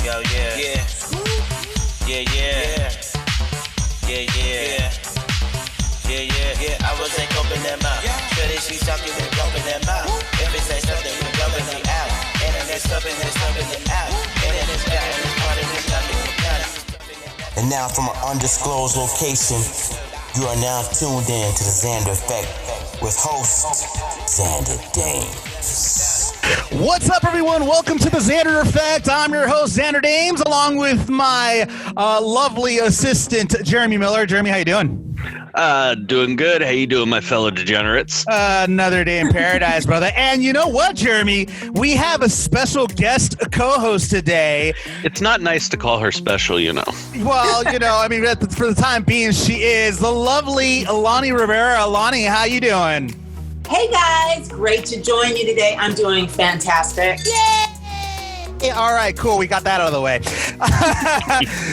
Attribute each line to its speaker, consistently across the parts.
Speaker 1: Yo, yeah. Yeah. Yeah, yeah. Yeah, yeah. Yeah, yeah, yeah. I wasn't open that mouth. Sure that she's talking and open that mouth. If it say something, we rubbing it out. And then it's something it out. And then it's got and it's part of this stuff.
Speaker 2: And now from an undisclosed location, you are now tuned in to the Xander Effect with host Xander Dames.
Speaker 3: What's up, everyone? Welcome to the Xander Effect. I'm your host, Xander Dames, along with my lovely assistant, Jeremy Miller. Jeremy, how you doing?
Speaker 4: Doing good. How you doing, my fellow degenerates?
Speaker 3: Another day in paradise, brother. And you know what, Jeremy? We have a special guest co-host today.
Speaker 4: It's not nice to call her special, you know.
Speaker 3: Well, you know, I mean, for the time being, she is the lovely Lonni Rivera. Lonni, how you doing?
Speaker 5: Hey guys, great to join you today. I'm doing fantastic.
Speaker 3: Yay! All right, cool. We got that out of the way.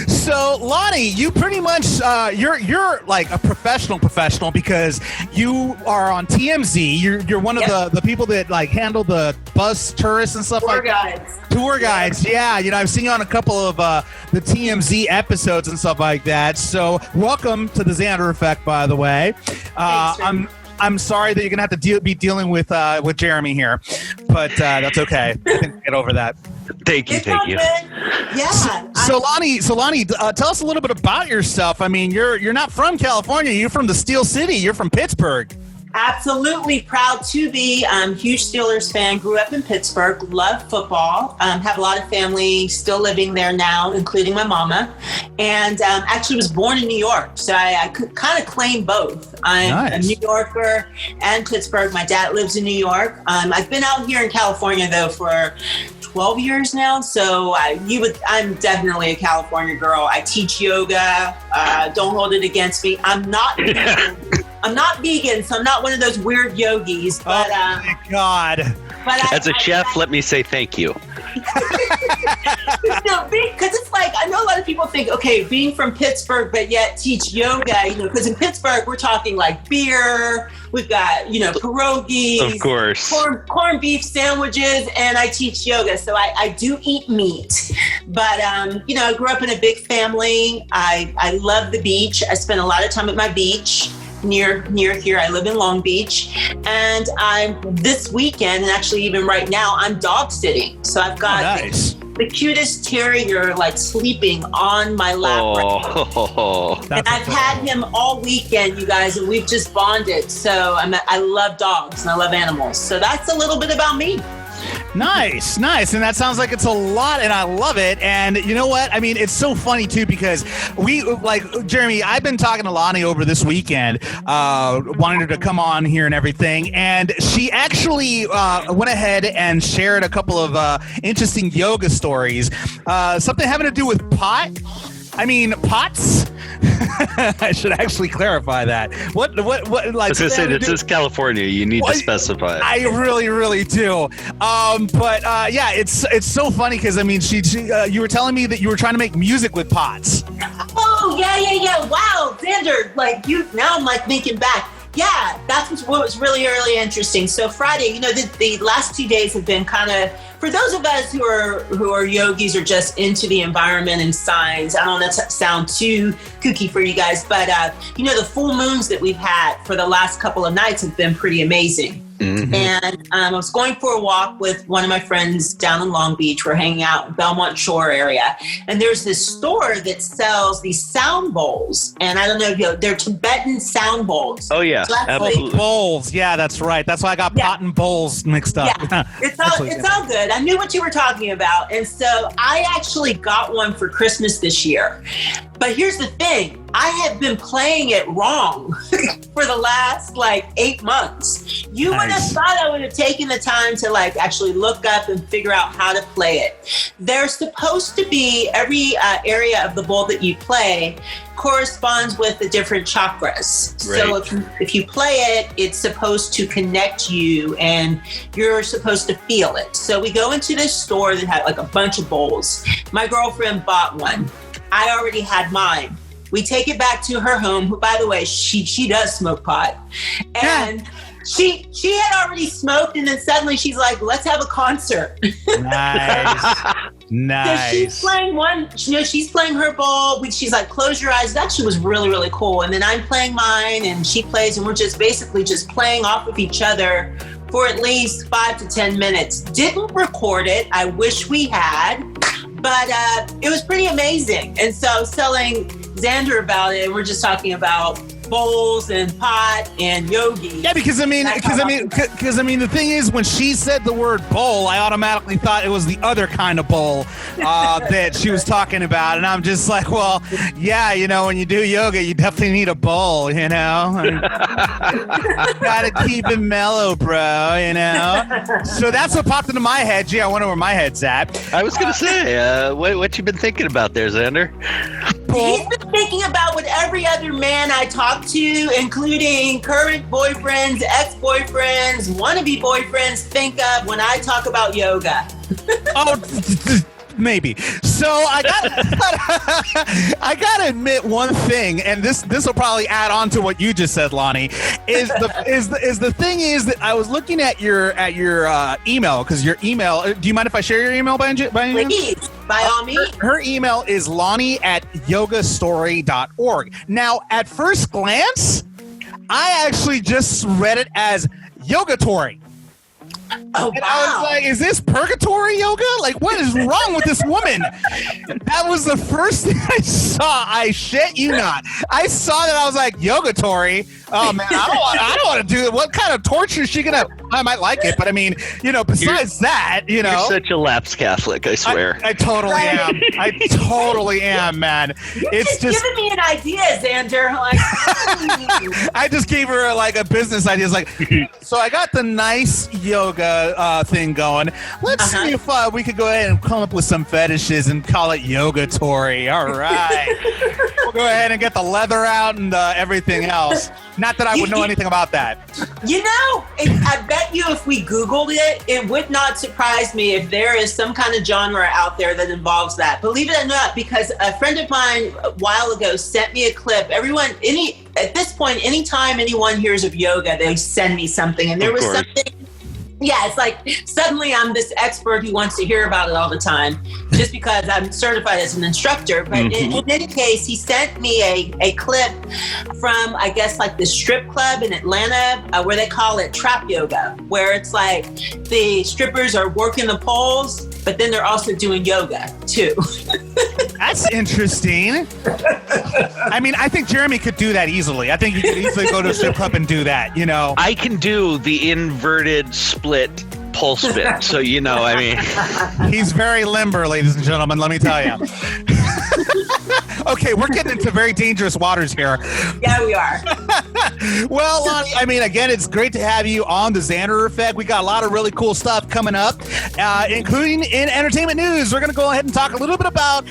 Speaker 3: So, Lonni, you pretty much you're like a professional because you are on TMZ. You're one of the people that like handle the bus tourists and stuff Tour guides. Yeah. You know, I've seen you on a couple of the TMZ episodes and stuff like that. So, welcome to the Xander Effect, by the way.
Speaker 5: Thanks,
Speaker 3: I'm sorry that you're gonna have to be dealing with Jeremy here, but that's okay. I can get over that.
Speaker 4: Thank you.
Speaker 5: Yeah.
Speaker 3: So Lonni, tell us a little bit about yourself. I mean, you're not from California. You're from the Steel City. You're from Pittsburgh.
Speaker 5: Absolutely proud to be. Huge Steelers fan. Grew up in Pittsburgh. Love football. Have a lot of family still living there now, including my mama. And actually was born in New York. So I could kind of claim both. I'm a New Yorker and Pittsburgh. My dad lives in New York. I've been out here in California, though, for 12 years now. So I'm definitely a California girl. I teach yoga. Don't hold it against me. I'm not vegan, so I'm not one of those weird yogis. But,
Speaker 3: oh my God.
Speaker 4: But as a chef, let me say thank you.
Speaker 5: No, because it's like, I know a lot of people think, okay, being from Pittsburgh, but yet teach yoga, you know, because in Pittsburgh, we're talking like beer, we've got, you know, pierogies,
Speaker 4: of course,
Speaker 5: corned beef sandwiches, and I teach yoga. So I do eat meat, but, you know, I grew up in a big family. I love the beach. I spend a lot of time at my beach. Near here. I live in Long Beach, and I'm this weekend, and actually even right now, I'm dog sitting. So I've got the cutest terrier like sleeping on my lap right now. And I've had him all weekend, you guys, and we've just bonded. So I love dogs and I love animals. So that's a little bit about me.
Speaker 3: Nice. And that sounds like it's a lot, and I love it. And you know what? I mean, it's so funny, too, because Jeremy, I've been talking to Lonni over this weekend, wanting her to come on here and everything, and she actually went ahead and shared a couple of interesting yoga stories, something having to do with pots. I should actually clarify that. What? Like,
Speaker 4: as I said, this is California. You need to specify.
Speaker 3: I really do. Yeah, it's so funny because I mean, you were telling me that you were trying to make music with pots.
Speaker 5: Oh yeah. Wow, Xander, now I'm like thinking back. Yeah, that's what was really interesting. So Friday, you know, the last 2 days have been kind of, for those of us who are yogis or just into the environment and science, I don't want to sound too kooky for you guys, but you know, the full moons that we've had for the last couple of nights have been pretty amazing. Mm-hmm. And I was going for a walk with one of my friends down in Long Beach. We're hanging out in Belmont Shore area. And there's this store that sells these sound bowls. And I don't know if you know, they're Tibetan sound bowls.
Speaker 4: Oh, yeah.
Speaker 5: So
Speaker 4: absolutely.
Speaker 3: Bowls. Yeah, that's right. That's why I got pot and bowls mixed up.
Speaker 5: Yeah. It's all good. I knew what you were talking about. And so I actually got one for Christmas this year. But here's the thing. I have been playing it wrong for the last 8 months. You would have thought I would have taken the time to actually look up and figure out how to play it. There's supposed to be every area of the bowl that you play corresponds with the different chakras. Right. So if you play it, it's supposed to connect you and you're supposed to feel it. So we go into this store that had a bunch of bowls. My girlfriend bought one. I already had mine. We take it back to her home, who, by the way, she does smoke pot. And she had already smoked, and then suddenly she's like, let's have a concert.
Speaker 3: Nice. Nice.
Speaker 5: So she's playing she's playing her bowl. She's like, close your eyes. It actually was really, really cool. And then I'm playing mine and she plays and we're just basically just playing off of each other for at least 5 to 10 minutes. Didn't record it. I wish we had, but it was pretty amazing. And so I was telling Xander about it and we're just talking about bowls and pot and yogi.
Speaker 3: Yeah, because the thing is, when she said the word bowl, I automatically thought it was the other kind of bowl that she was talking about, and I'm just like, well, yeah, when you do yoga, you definitely need a bowl, Gotta keep it mellow, bro, So that's what popped into my head. Gee, I wonder where my head's at.
Speaker 4: I was gonna say, what you been thinking about there, Xander?
Speaker 5: He's been thinking about what every other man I talk to, including current boyfriends, ex-boyfriends, wannabe boyfriends, think of when I talk about yoga.
Speaker 3: Maybe. So I gotta admit one thing, and this will probably add on to what you just said, Lonni. The thing is that I was looking at your email, because your email. Do you mind if I share your email by any chance?
Speaker 5: Please, by all means.
Speaker 3: Her email is Lonni@yogastory.org. Now, at first glance, I actually just read it as Yogatory.
Speaker 5: Oh,
Speaker 3: and
Speaker 5: wow.
Speaker 3: I was like, is this purgatory yoga? Like, what is wrong with this woman? That was the first thing I saw. I shit you not. I saw that. I was like, yogatory? Oh, man, I don't want to do it. What kind of torture is she going to... I might like it, but I mean, besides that,
Speaker 4: You're such a lapsed Catholic, I swear.
Speaker 3: I totally am. I totally am, man. It's just
Speaker 5: giving me an idea, Xander. Like,
Speaker 3: I just gave her like a business idea. It's like, so I got the nice yoga thing going. Let's see if we could go ahead and come up with some fetishes and call it Yogatory. All right. We'll go ahead and get the leather out and everything else. Not that I would know anything about that.
Speaker 5: I bet you if we Googled it, it would not surprise me if there is some kind of genre out there that involves that. Believe it or not, because a friend of mine a while ago sent me a clip. At this point, anytime anyone hears of yoga, they send me something. And there was something. Yeah, it's like suddenly I'm this expert who wants to hear about it all the time just because I'm certified as an instructor. But in any case, he sent me a clip from, I guess, like the strip club in Atlanta where they call it trap yoga, where it's like the strippers are working the poles, but then they're also doing yoga too.
Speaker 3: That's interesting. I mean, I think Jeremy could do that easily. I think you could easily go to a strip club and do that,
Speaker 4: I can do the inverted split pole spin, so I mean.
Speaker 3: He's very limber, ladies and gentlemen, let me tell you. Okay, we're getting into very dangerous waters here.
Speaker 5: Yeah, we are.
Speaker 3: Well, Lonni, I mean, again, it's great to have you on the Xander Effect. We got a lot of really cool stuff coming up, including in entertainment news. We're going to go ahead and talk a little bit about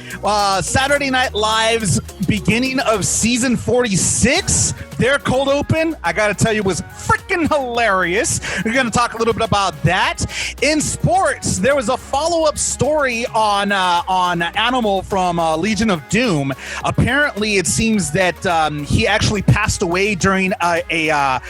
Speaker 3: Saturday Night Live's beginning of season 46. Their cold open, I got to tell you, was freaking hilarious. We're going to talk a little bit about that. In sports, there was a follow-up story on Animal from Legion of Doom. Apparently, it seems that he actually passed away during kind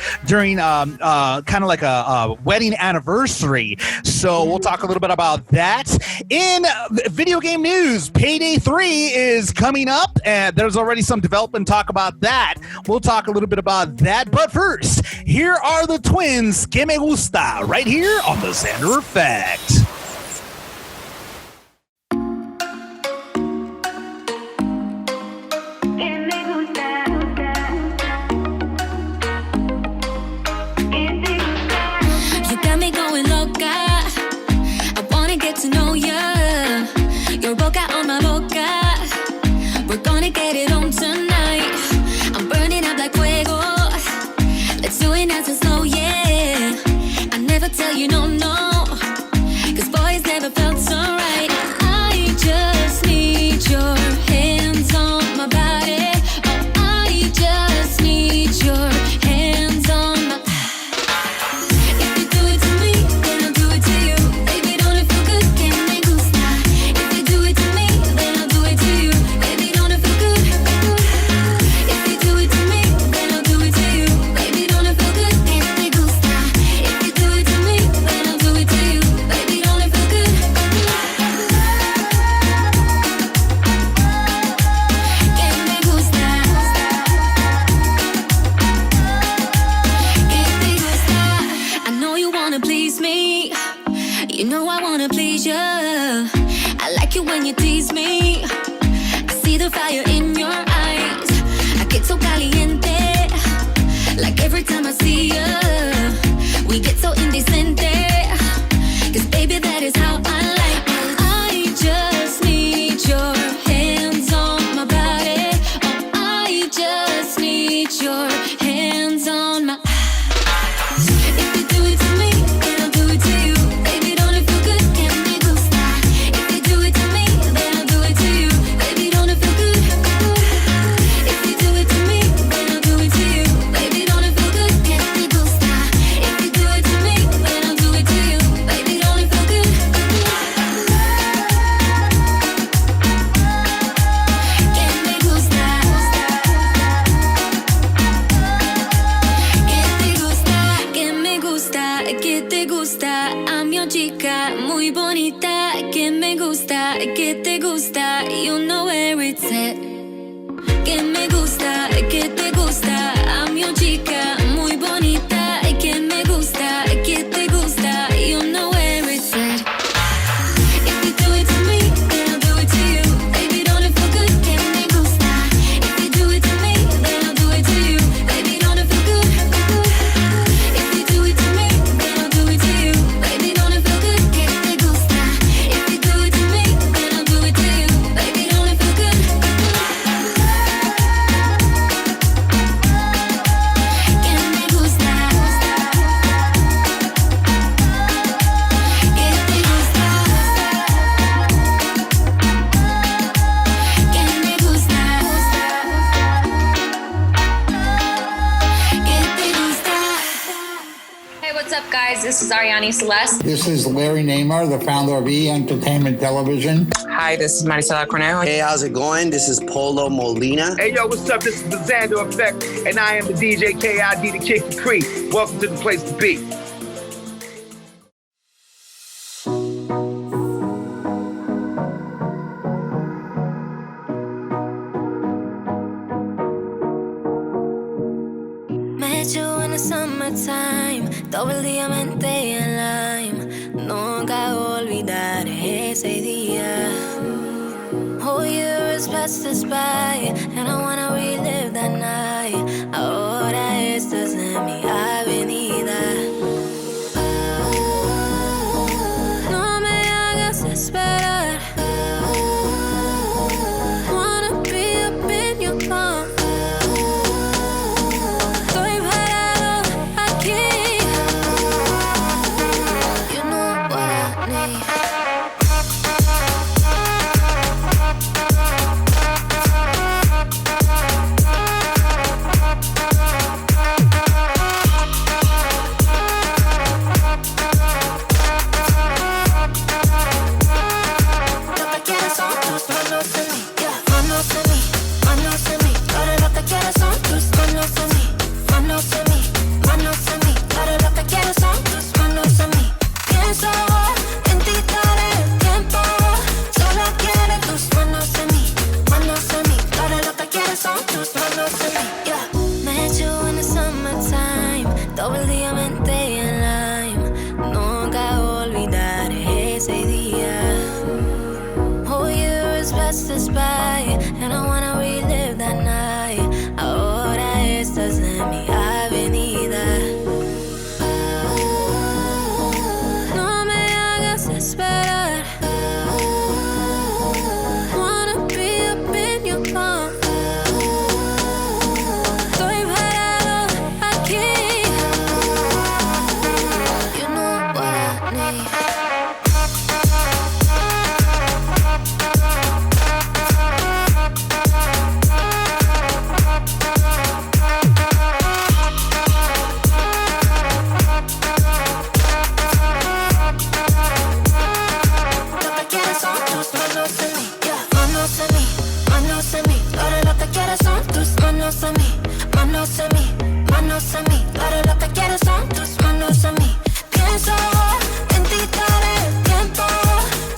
Speaker 3: of like a wedding anniversary. So we'll talk a little bit about that. In video game news, Payday 3 is coming up, and there's already some development talk about that. We'll talk a little bit about that. But first, here are the twins, Que Me Gusta, right here on the Xander Effect.
Speaker 6: To know ya, your boca on my boca. We're gonna get it on tonight. I'm burning up like fuego. Let's do it nice and slow, yeah. I never tell you no, no, 'cause boys never felt so right. I just need your hands on my body. Oh, I just need your hands on my. If you do it to me, then I'll do it to you. Baby, don't it feel good? Que me gusta. If you do it to me, then I'll do it to you. Baby, don't it feel good? If you do it to me, then I'll do it to you. Baby, don't it feel good? Que me gusta. If you do it to me, then I'll do it to like you when you tease me. I see the fire in your eyes. I get so caliente, like every time I see you. We get so indecente, 'cause baby, that is how I like it. I just need your hands on my body. Oh, I just need your hands on my. If you do it to me, then I'll do it to you. Baby, don't it feel good? Can me gusta. If you do it to me, then I'll do it to you. Baby, don't it feel good? If you do it to me, then I'll do it to you. Baby, don't it feel good? Can me gusta. If you do it to me, then I'll do it to you. Baby, don't it feel good? Can me gusta. Que me gusta, que te gusta, I'm your chica, muy bonita. Que me gusta, que te gusta, you know where it's at. Que me gusta, que te gusta, I'm your chica, muy bonita. Que me gusta, que te gusta, you know where it's at. If you do it to me, then I'll do it to you. Baby, don't it feel good? Que me gusta. If you do it to me, then I'll do it to you. Baby, don't it feel good? If you do it to me, then I'll do it to you. Baby, don't it feel good? Que te gusta. If you do it to me, then I'll do it to you. Baby, don't it feel good? Que me gusta. Que te gusta. Que me gusta. Que te gusta.
Speaker 7: Hey, what's up, guys? This is Ariane Celeste.
Speaker 8: This is Larry Neymar, the founder of E! Entertainment Television.
Speaker 9: Hi, this is Maricela Cornejo.
Speaker 10: Hey, how's it going? This is Polo Molina.
Speaker 11: Hey, yo, what's up? This is the Xander Effect, and I am the DJ KID, the Kid from Cruz. Welcome to the place to be.
Speaker 6: Met you in the summertime, todo el día mente en lime. Nunca olvidar ese día. Whole years passed us by, and I wanna relive that night. Ahora estás en mi avenida. No me hagas esperar. Wanna be up in your palm. Estoy parado aquí. You know what I need. Lo que quieres son tus manos en mí, yeah. Manos en mí, manos en mí. Todo lo que quieres son tus manos en mí, manos en mí, manos en mí. Todo lo que quieres son tus manos en mí. Pienso en ti todo el tiempo. Solo quiero tus manos en mí, manos en mí. Todo lo que quieres son tus manos en mí, yeah. Met you in the summertime, todo el día mente en lime. Nunca olvidar ese día. Whole years passed us by, and I wanna relive that night. Ahora estás en mi avenida. No me hagas esperar. Wanna be up in your palm. Estoy parado aquí. You know what I need. Lo que quieres son tus manos en mí, yeah. Manos en mí, manos en mí. Todo lo que quieres son tus manos en mí, manos en mí, manos en mí. Todo lo que quieres son tus manos en mí. Pienso en ti todo el tiempo.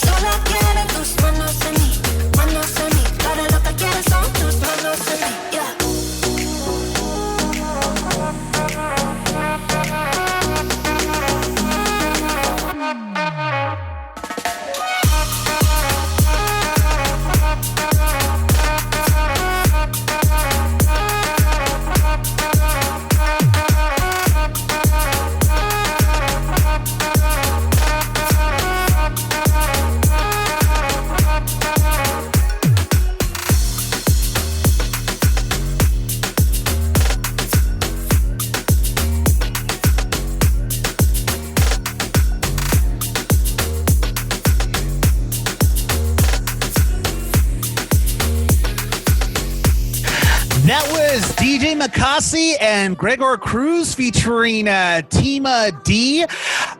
Speaker 6: Solo quiero tus manos en mí, manos en mí. Todo lo que quieres son tus manos en mí, yeah.
Speaker 3: that was DJ Makasi and Gregoir Cruz featuring Tima D,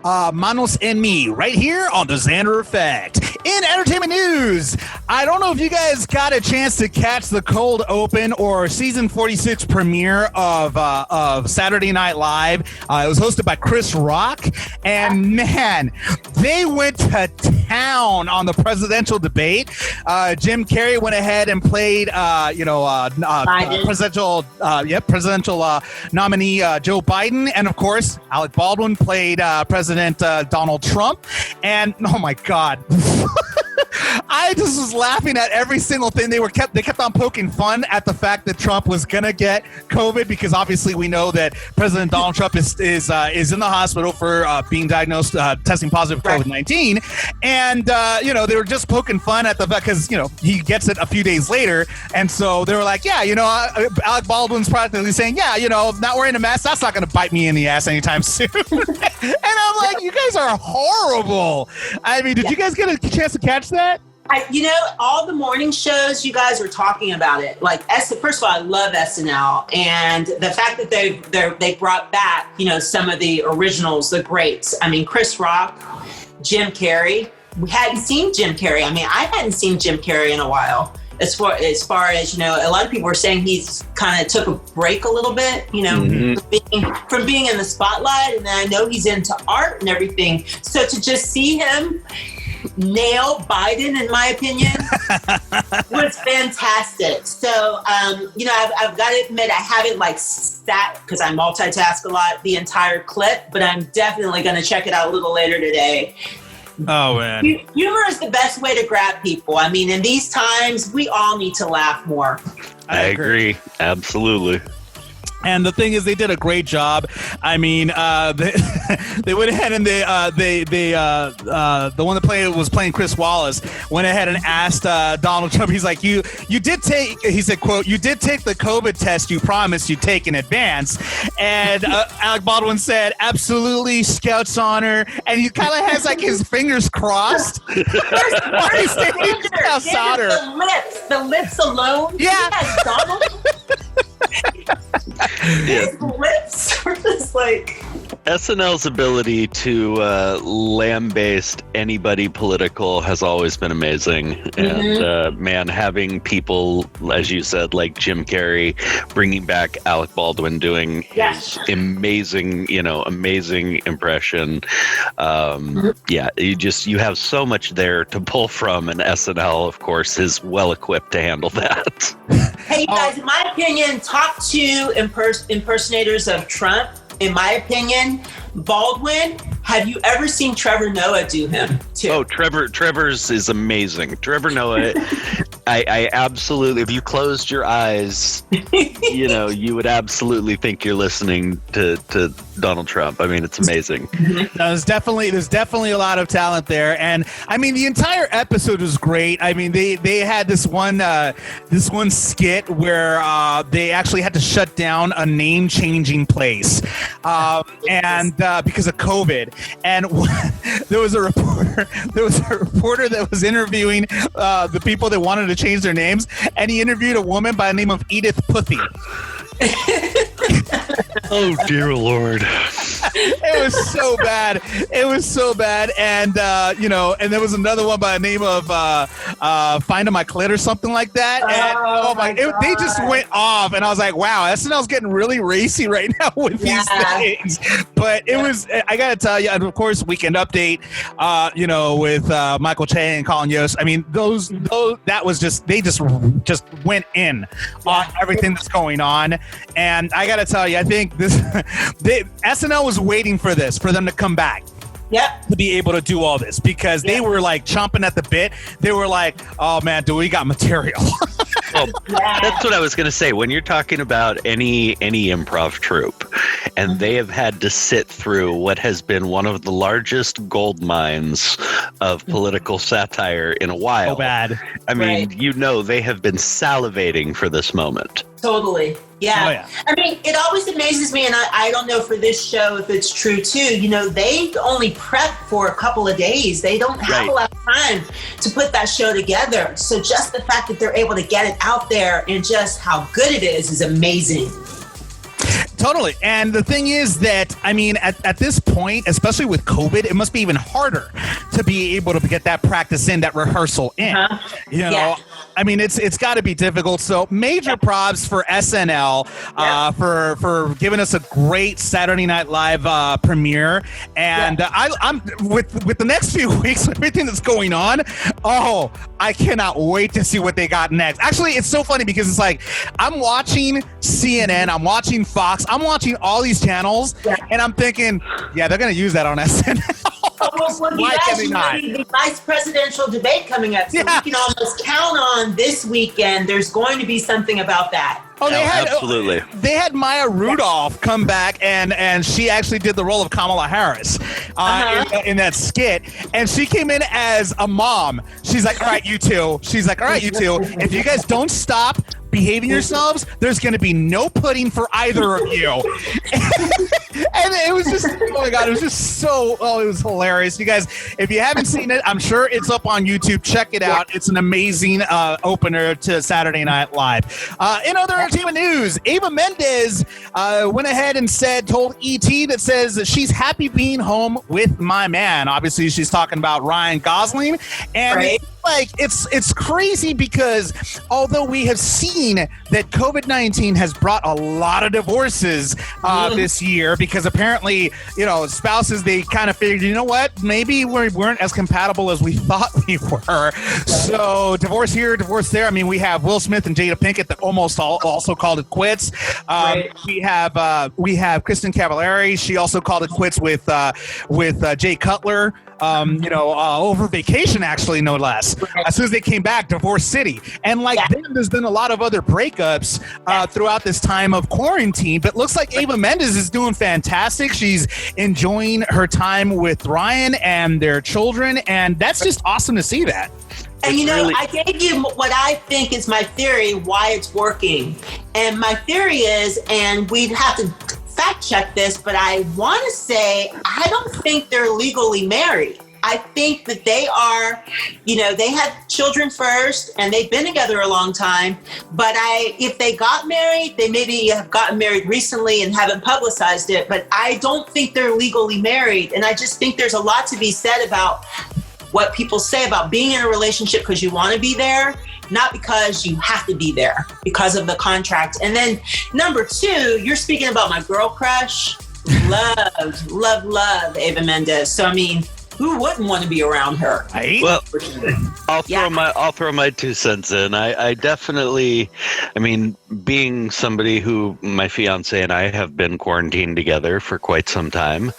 Speaker 3: Manos and Me, right here on the Xander Effect. In entertainment news, I don't know if you guys got a chance to catch the cold open or season 46 premiere of Saturday Night Live. It was hosted by Chris Rock, and man, they went to town on the presidential debate. Jim Carrey went ahead and played, presidential nominee Joe Biden, and of course Alec Baldwin played President Donald Trump. And oh my God. I just was laughing at every single thing. They kept on poking fun at the fact that Trump was gonna get COVID, because obviously we know that President Donald Trump is in the hospital for being diagnosed, testing positive for COVID-19, and they were just poking fun at the fact because he gets it a few days later, and so they were like, Alec Baldwin's practically saying, not wearing a mask, that's not gonna bite me in the ass anytime soon. And I'm like, you guys are horrible. I mean, did you guys get a chance to catch that?
Speaker 5: All the morning shows, you guys were talking about it. Like, first of all, I love SNL, and the fact that they brought back, some of the originals, the greats. I mean, Chris Rock, Jim Carrey. We hadn't seen Jim Carrey. I mean, I hadn't seen Jim Carrey in a while. As far as a lot of people were saying he's kind of took a break a little bit, from being in the spotlight, and then I know he's into art and everything. So to just see him nail Biden, in my opinion, was fantastic. So, I've got to admit, I haven't sat, because I multitask a lot, the entire clip, but I'm definitely going to check it out a little later today.
Speaker 3: Oh, man.
Speaker 5: Humor is the best way to grab people. I mean, in these times, we all need to laugh more.
Speaker 4: I agree. Absolutely.
Speaker 3: And the thing is, they did a great job. I mean, they went ahead and the one that was playing Chris Wallace went ahead and asked Donald Trump. He's like, you did take. He said, "quote, you did take the COVID test you promised you'd take in advance." And Alec Baldwin said, "Absolutely, Scout's honor." And he kind of has his fingers crossed.
Speaker 5: The lips alone.
Speaker 3: Yeah.
Speaker 5: Donald. His lips were just
Speaker 4: SNL's ability to lambaste anybody political has always been amazing. Mm-hmm. And having people, as you said, like Jim Carrey, bringing back Alec Baldwin doing his amazing impression. You have so much there to pull from, and SNL, of course, is well equipped to handle that.
Speaker 5: Hey, you guys, in my opinion, top two impersonators of Trump, in my opinion, Baldwin. Have you ever seen Trevor Noah do him too?
Speaker 4: Oh, Trevor's is amazing. Trevor Noah, I absolutely, if you closed your eyes, you would absolutely think you're listening to Donald Trump. I mean, it's amazing.
Speaker 3: There's definitely a lot of talent there, and I mean, the entire episode was great. I mean, they had this one skit where they actually had to shut down a name-changing place, and because of COVID. And there was a reporter that was interviewing the people that wanted to change their names, and he interviewed a woman by the name of Edith Puthie.
Speaker 4: Oh, dear Lord.
Speaker 3: It was so bad. And, and there was another one by the name of Finding My Clit or something like that. And they just went off. And I was like, wow, SNL's getting really racy right now with these things. But it was, I got to tell you, and of course, Weekend Update, with Michael Che and Colin Yost. I mean, those that was just, they just went in on everything that's going on. And I got to tell you, I think SNL was waiting for them to come back.
Speaker 5: Yep.
Speaker 3: To be able to do all this, because they were chomping at the bit. They were like, oh man, do we got material?
Speaker 4: Well, that's what I was going to say. When you're talking about any improv troupe, and they have had to sit through what has been one of the largest gold mines of political satire in a while.
Speaker 3: So bad.
Speaker 4: I mean, they have been salivating for this moment.
Speaker 5: Totally. Yeah.
Speaker 3: Oh, yeah.
Speaker 5: I mean, it always amazes me, and I don't know for this show if it's true too. You know, they only prep for a couple of days. They don't have a lot of time to put that show together. So just the fact that they're able to get it out there and just how good it is amazing.
Speaker 3: Totally. And the thing is that, I mean, at this point, especially with COVID, it must be even harder to be able to get that practice in, that rehearsal in. You know, I mean, it's got to be difficult. So major props for SNL for giving us a great Saturday Night Live premiere. And I'm with the next few weeks, everything that's going on. Oh, I cannot wait to see what they got next. Actually, it's so funny because it's like I'm watching CNN, I'm watching Fox, I'm watching all these channels, and I'm thinking, yeah, they're going to use that on SNL.
Speaker 5: Well, you guys, the vice presidential debate coming up, so we can almost count on this weekend. There's going to be something about that.
Speaker 3: Oh,
Speaker 4: absolutely.
Speaker 3: They had Maya Rudolph come back, and she actually did the role of Kamala Harris in that skit. And she came in as a mom. She's like, all right, you two. She's like, all right, you two. If you guys don't stop behaving yourselves, there's going to be no pudding for either of you. And it was just, oh my God, it was just so, it was hilarious. You guys, if you haven't seen it, I'm sure it's up on YouTube. Check it out. It's an amazing opener to Saturday Night Live. In other entertainment news, Eva Mendes went ahead and told ET that says that she's happy being home with my man. Obviously, she's talking about Ryan Gosling. And it's crazy because although we have seen that COVID-19 has brought a lot of divorces this year, because apparently, you know, spouses, they kind of figured, you know what, maybe we weren't as compatible as we thought we were. So divorce here, divorce there. I mean, we have Will Smith and Jada Pinkett that almost also called it quits. We have Kristen Cavallari. She also called it quits with Jay Cutler. Over vacation, actually, no less. As soon as they came back, Divorce City. And then there's been a lot of other breakups throughout this time of quarantine. But looks like Eva Mendes is doing fantastic. She's enjoying her time with Ryan and their children. And that's just awesome to see that.
Speaker 5: And you know, I gave you what I think is my theory why it's working. And my theory is, and we'd have to fact check this, but I want to say I don't think they're legally married. I think that they are, you know, they had children first and they've been together a long time. But if they got married, they maybe have gotten married recently and haven't publicized it. But I don't think they're legally married. And I just think there's a lot to be said about what people say about being in a relationship because you want to be there, not because you have to be there because of the contract. And then number two, you're speaking about my girl crush. Love Eva Mendes. So, I mean, who wouldn't want to be around her?
Speaker 4: Well, I'll throw my 2 cents in. I definitely, I mean, being somebody who my fiance and I have been quarantined together for quite some time,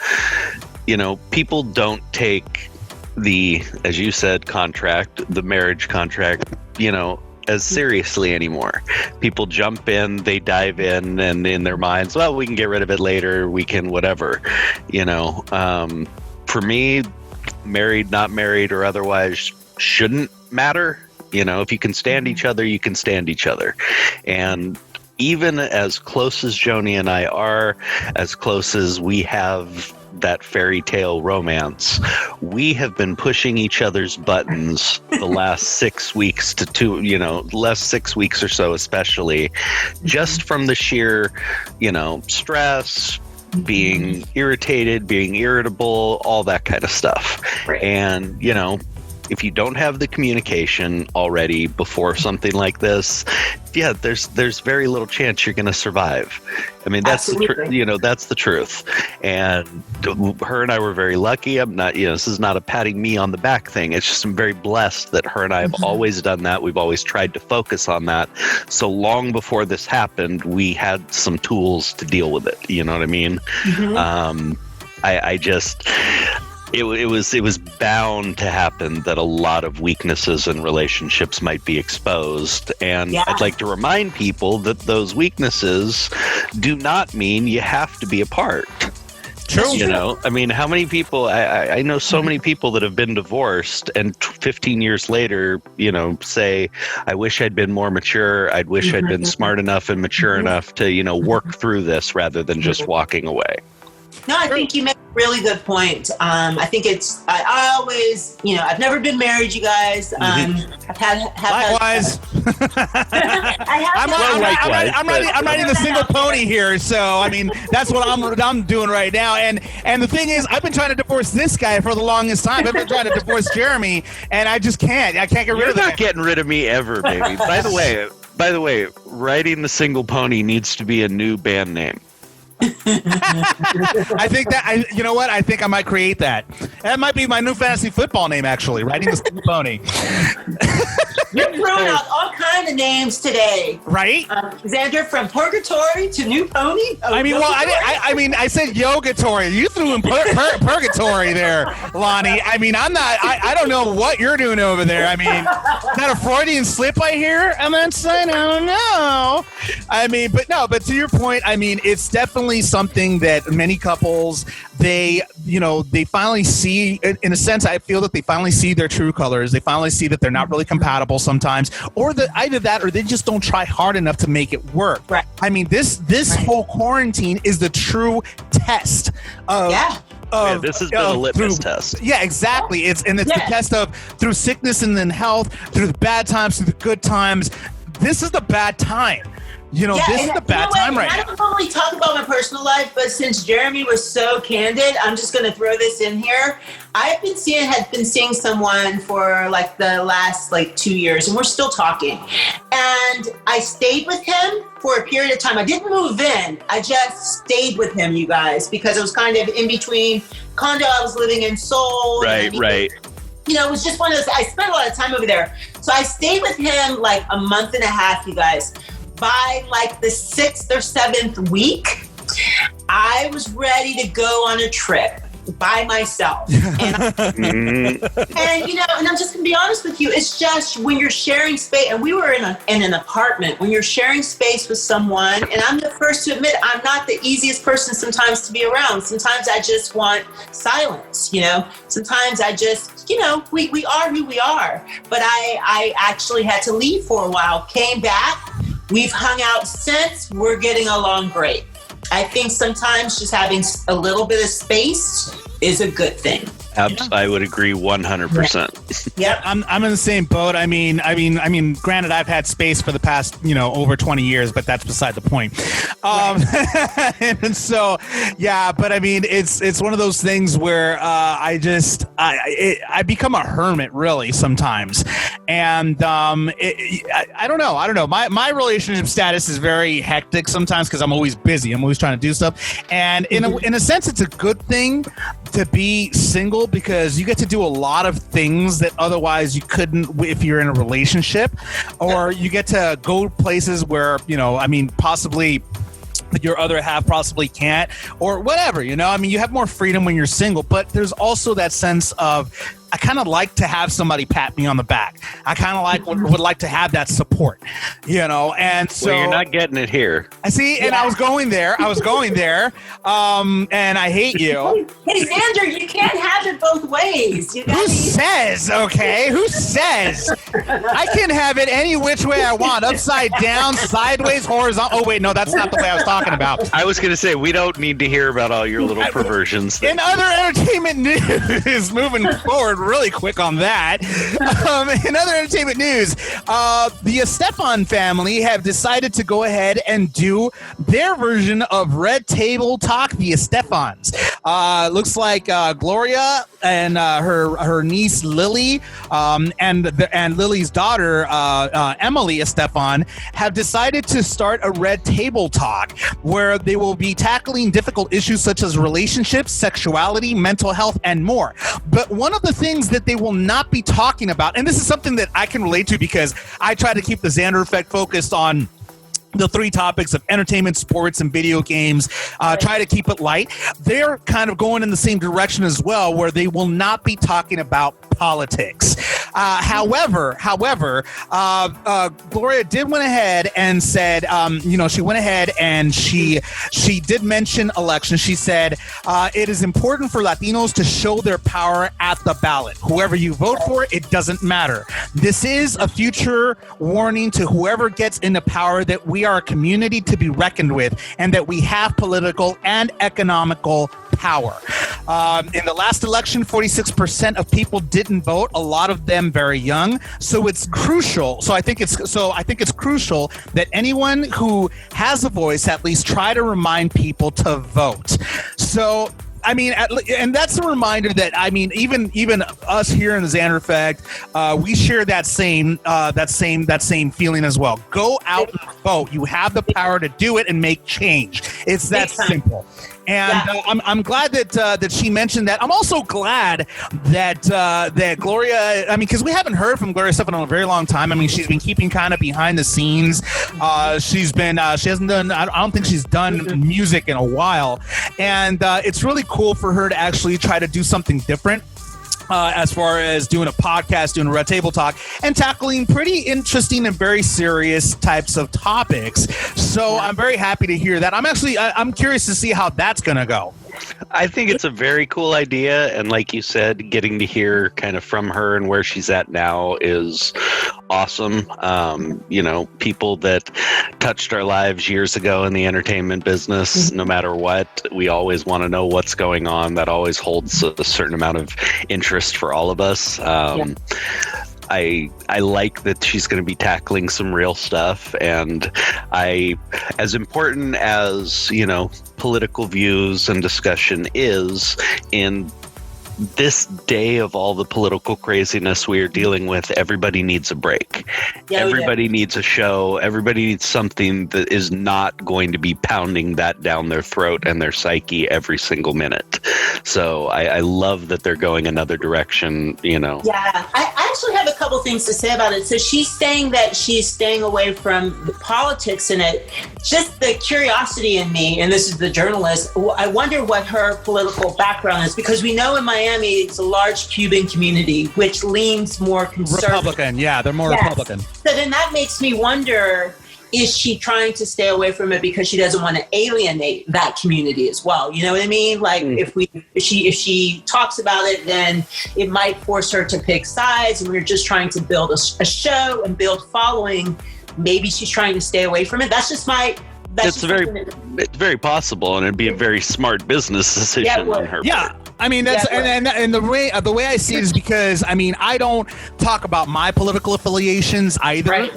Speaker 4: you know, people don't take the, as you said, the marriage contract, you know, as seriously anymore. People jump in, they dive in, and in their minds, well, we can get rid of it later, we can whatever, you know. For me, married, not married, or otherwise shouldn't matter. You know, if you can stand each other, you can stand each other. And even as close as Joni and I are, as close as we have that fairy tale romance, we have been pushing each other's buttons the last 6 weeks to last 6 weeks or so, especially just from the sheer, you know, stress, being irritated, being irritable, all that kind of stuff. Right. And, you know, if you don't have the communication already before something like this, yeah, there's very little chance you're going to survive. I mean, that's that's the truth. And her and I were very lucky. I'm not, you know, this is not a patting me on the back thing. It's just I'm very blessed that her and I have always done that. We've always tried to focus on that. So long before this happened, we had some tools to deal with it. You know what I mean? I just... It was bound to happen that a lot of weaknesses in relationships might be exposed. And I'd like to remind people that those weaknesses do not mean you have to be apart.
Speaker 3: True.
Speaker 4: You know, I mean, how many people, I know so many people that have been divorced and 15 years later, you know, say, I wish I'd been more mature. I wish I'd been smart enough and mature enough to, you know, work through this rather than just walking away.
Speaker 5: No, I think you make a really good point. I think I always, you know, I've never been married, you guys. I've
Speaker 3: Likewise. I'm riding the single pony here, so I mean that's what I'm doing right now. And the thing is, I've been trying to divorce this guy for the longest time. I've been trying to divorce Jeremy, and I just can't. I can't get rid of that.
Speaker 4: You're not getting rid of me ever, baby. By the way, riding the single pony needs to be a new band name.
Speaker 3: I think that you know what? I think I might create that. That might be my new fantasy football name, actually. Riding the Single Pony.
Speaker 5: You're throwing out all kinds of names today,
Speaker 3: right?
Speaker 5: Xander, from Purgatory to New Pony.
Speaker 3: I mean, well, I said Yogatory. You threw in Purgatory there, Lonni. I mean, I don't know what you're doing over there. I mean, is that a Freudian slip I hear? I'm not saying, I don't know. I mean, but to your point, I mean, it's definitely something that many couples, they finally see, in a sense, I feel that they finally see their true colors. They finally see that they're not really compatible sometimes, or that either that or they just don't try hard enough to make it work.
Speaker 5: Right.
Speaker 3: I mean, this whole quarantine is the true test of
Speaker 4: this has been a litmus test.
Speaker 3: Yeah, exactly. It's the test of through sickness and then health, through the bad times, through the good times. This is the bad time. You know, this is the bad time right now.
Speaker 5: I don't normally talk about my personal life, but since Jeremy was so candid, I'm just going to throw this in here. Had been seeing someone for like the last 2 years, and we're still talking. And I stayed with him for a period of time. I didn't move in. I just stayed with him, you guys, because it was kind of in between condo I was living in Seoul.
Speaker 4: Right.
Speaker 5: You know, it was just one of those, I spent a lot of time over there. So I stayed with him like a month and a half, you guys. By like the 6th or 7th week, I was ready to go on a trip by myself. And, and you know, and I'm just gonna be honest with you, it's just when you're sharing space, and we were in an apartment, when you're sharing space with someone, and I'm the first to admit, I'm not the easiest person sometimes to be around. Sometimes I just want silence, you know? Sometimes I just, you know, we are who we are. But I actually had to leave for a while, came back. We've hung out since. We're getting along great. I think sometimes just having a little bit of space is a good thing.
Speaker 4: I would agree 100%.
Speaker 5: Yep.
Speaker 3: I'm in the same boat. I mean, granted, I've had space for the past, over 20 years, but that's beside the point. And so, yeah, but I mean, it's one of those things where I become a hermit really sometimes. And I don't know. My relationship status is very hectic sometimes because I'm always busy. I'm always trying to do stuff. And in a sense, it's a good thing to be single because you get to do a lot of things that otherwise you couldn't if you're in a relationship, or you get to go places where, possibly your other half possibly can't, or whatever, you have more freedom when you're single, but there's also that sense of, I kind of like to have somebody pat me on the back. I kind of would like to have that support, and so.
Speaker 4: Well, you're not getting it here.
Speaker 3: I see, and I was going there, and I hate you.
Speaker 5: Hey, Xander, you can't have it both ways.
Speaker 3: Who says, okay? Who says? I can have it any which way I want, upside down, sideways, horizontal. Oh, wait, no, that's not the way I was talking about.
Speaker 4: I was going to say, we don't need to hear about all your little perversions.
Speaker 3: In other entertainment news, moving forward really quick on that. In other entertainment news, the Estefan family have decided to go ahead and do their version of Red Table Talk, the Estefans. Looks like Gloria and her niece Lily and Lily's daughter Emily Estefan have decided to start a Red Table Talk where they will be tackling difficult issues such as relationships, sexuality, mental health, and more. But one of the things that they will not be talking about, and this is something that I can relate to because I try to keep the Xander Effect focused on the three topics of entertainment, sports, and video games, try to keep it light. They're kind of going in the same direction as well, where they will not be talking about politics. However, Gloria did went ahead and said, she went ahead and she did mention elections. She said it is important for Latinos to show their power at the ballot. Whoever you vote for, it doesn't matter. This is a future warning to whoever gets into power that we are a community to be reckoned with, and that we have political and economical power. In the last election, 46% of people didn't vote. A lot of them very young. So it's crucial. I think it's crucial that anyone who has a voice at least try to remind people to vote. So, I mean, and that's a reminder that, I mean, even us here in the Xander Effect, we share that same feeling as well. Go out and vote. You have the power to do it and make change. It's that simple. And I'm glad that she mentioned that. I'm also glad that Gloria, I mean, because we haven't heard from Gloria Estefan in a very long time. I mean, she's been keeping kind of behind the scenes. She hasn't done, I don't think she's done music in a while. And it's really cool for her to actually try to do something different. As far as doing a podcast, doing a Red Table Talk, and tackling pretty interesting and very serious types of topics. So I'm very happy to hear that. I'm curious to see how that's going to go.
Speaker 4: I think it's a very cool idea, and like you said, getting to hear kind of from her and where she's at now is awesome. People that touched our lives years ago in the entertainment business, no matter what, we always want to know what's going on. That always holds a certain amount of interest for all of us. I like that she's going to be tackling some real stuff, and as important as, political views and discussion is in this day of all the political craziness we are dealing with, everybody needs a break. Everybody needs a show. Everybody needs something that is not going to be pounding that down their throat and their psyche every single minute. So I love that they're going another direction, Yeah,
Speaker 5: I actually have a couple things to say about it. So she's saying that she's staying away from the politics in it. Just the curiosity in me, and this is the journalist, I wonder what her political background is, because we know in Miami it's a large Cuban community, which leans more conservative.
Speaker 3: Republican, yeah, they're more Republican.
Speaker 5: So then that makes me wonder, is she trying to stay away from it because she doesn't want to alienate that community as well? You know what I mean? Like if she talks about it, then it might force her to pick sides, and we're just trying to build a show and build following. Maybe she's trying to stay away from it. That's just my. It's
Speaker 4: very possible, and it'd be a very smart business decision on her part.
Speaker 3: I mean, that's and the way I see it is because, I mean, I don't talk about my political affiliations either,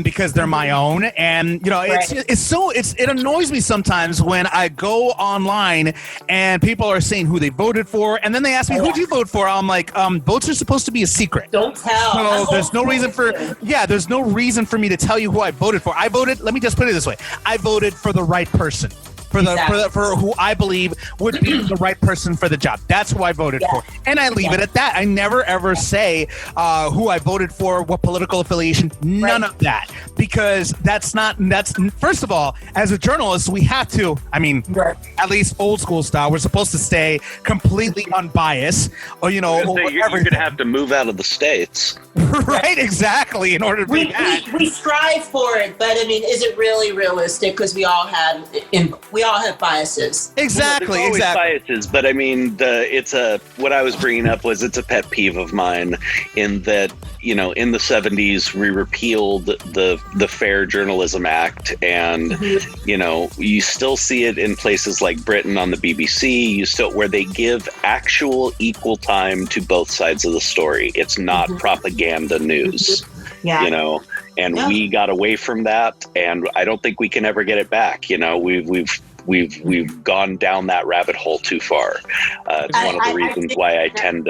Speaker 3: because they're my own, and it annoys me sometimes when I go online and people are saying who they voted for, and then they ask me who'd you vote for. I'm like, votes are supposed to be a secret.
Speaker 5: Don't tell.
Speaker 3: So there's no reason for me to tell you who I voted for. Let me just put it this way: I voted for the right person. For who I believe would be the right person for the job. That's who I voted for. And I leave it at that. I never ever say who I voted for, what political affiliation, none of that. Because that's first of all, as a journalist, we have to, at least old school style, we're supposed to stay completely unbiased. Or, you're
Speaker 4: going to have to move out of the States.
Speaker 3: Right, exactly, in order to do that.
Speaker 5: We strive for it, but is it really realistic? Because we all have biases.
Speaker 3: Exactly,
Speaker 4: well, biases, but what I was bringing up was it's a pet peeve of mine in that, in the 70s we repealed the Fair Journalism Act, and you still see it in places like Britain on the BBC, where they give actual equal time to both sides of the story. It's not propaganda news. We got away from that, and I don't think we can ever get it back. We've gone down that rabbit hole too far. It's one of the reasons why I tend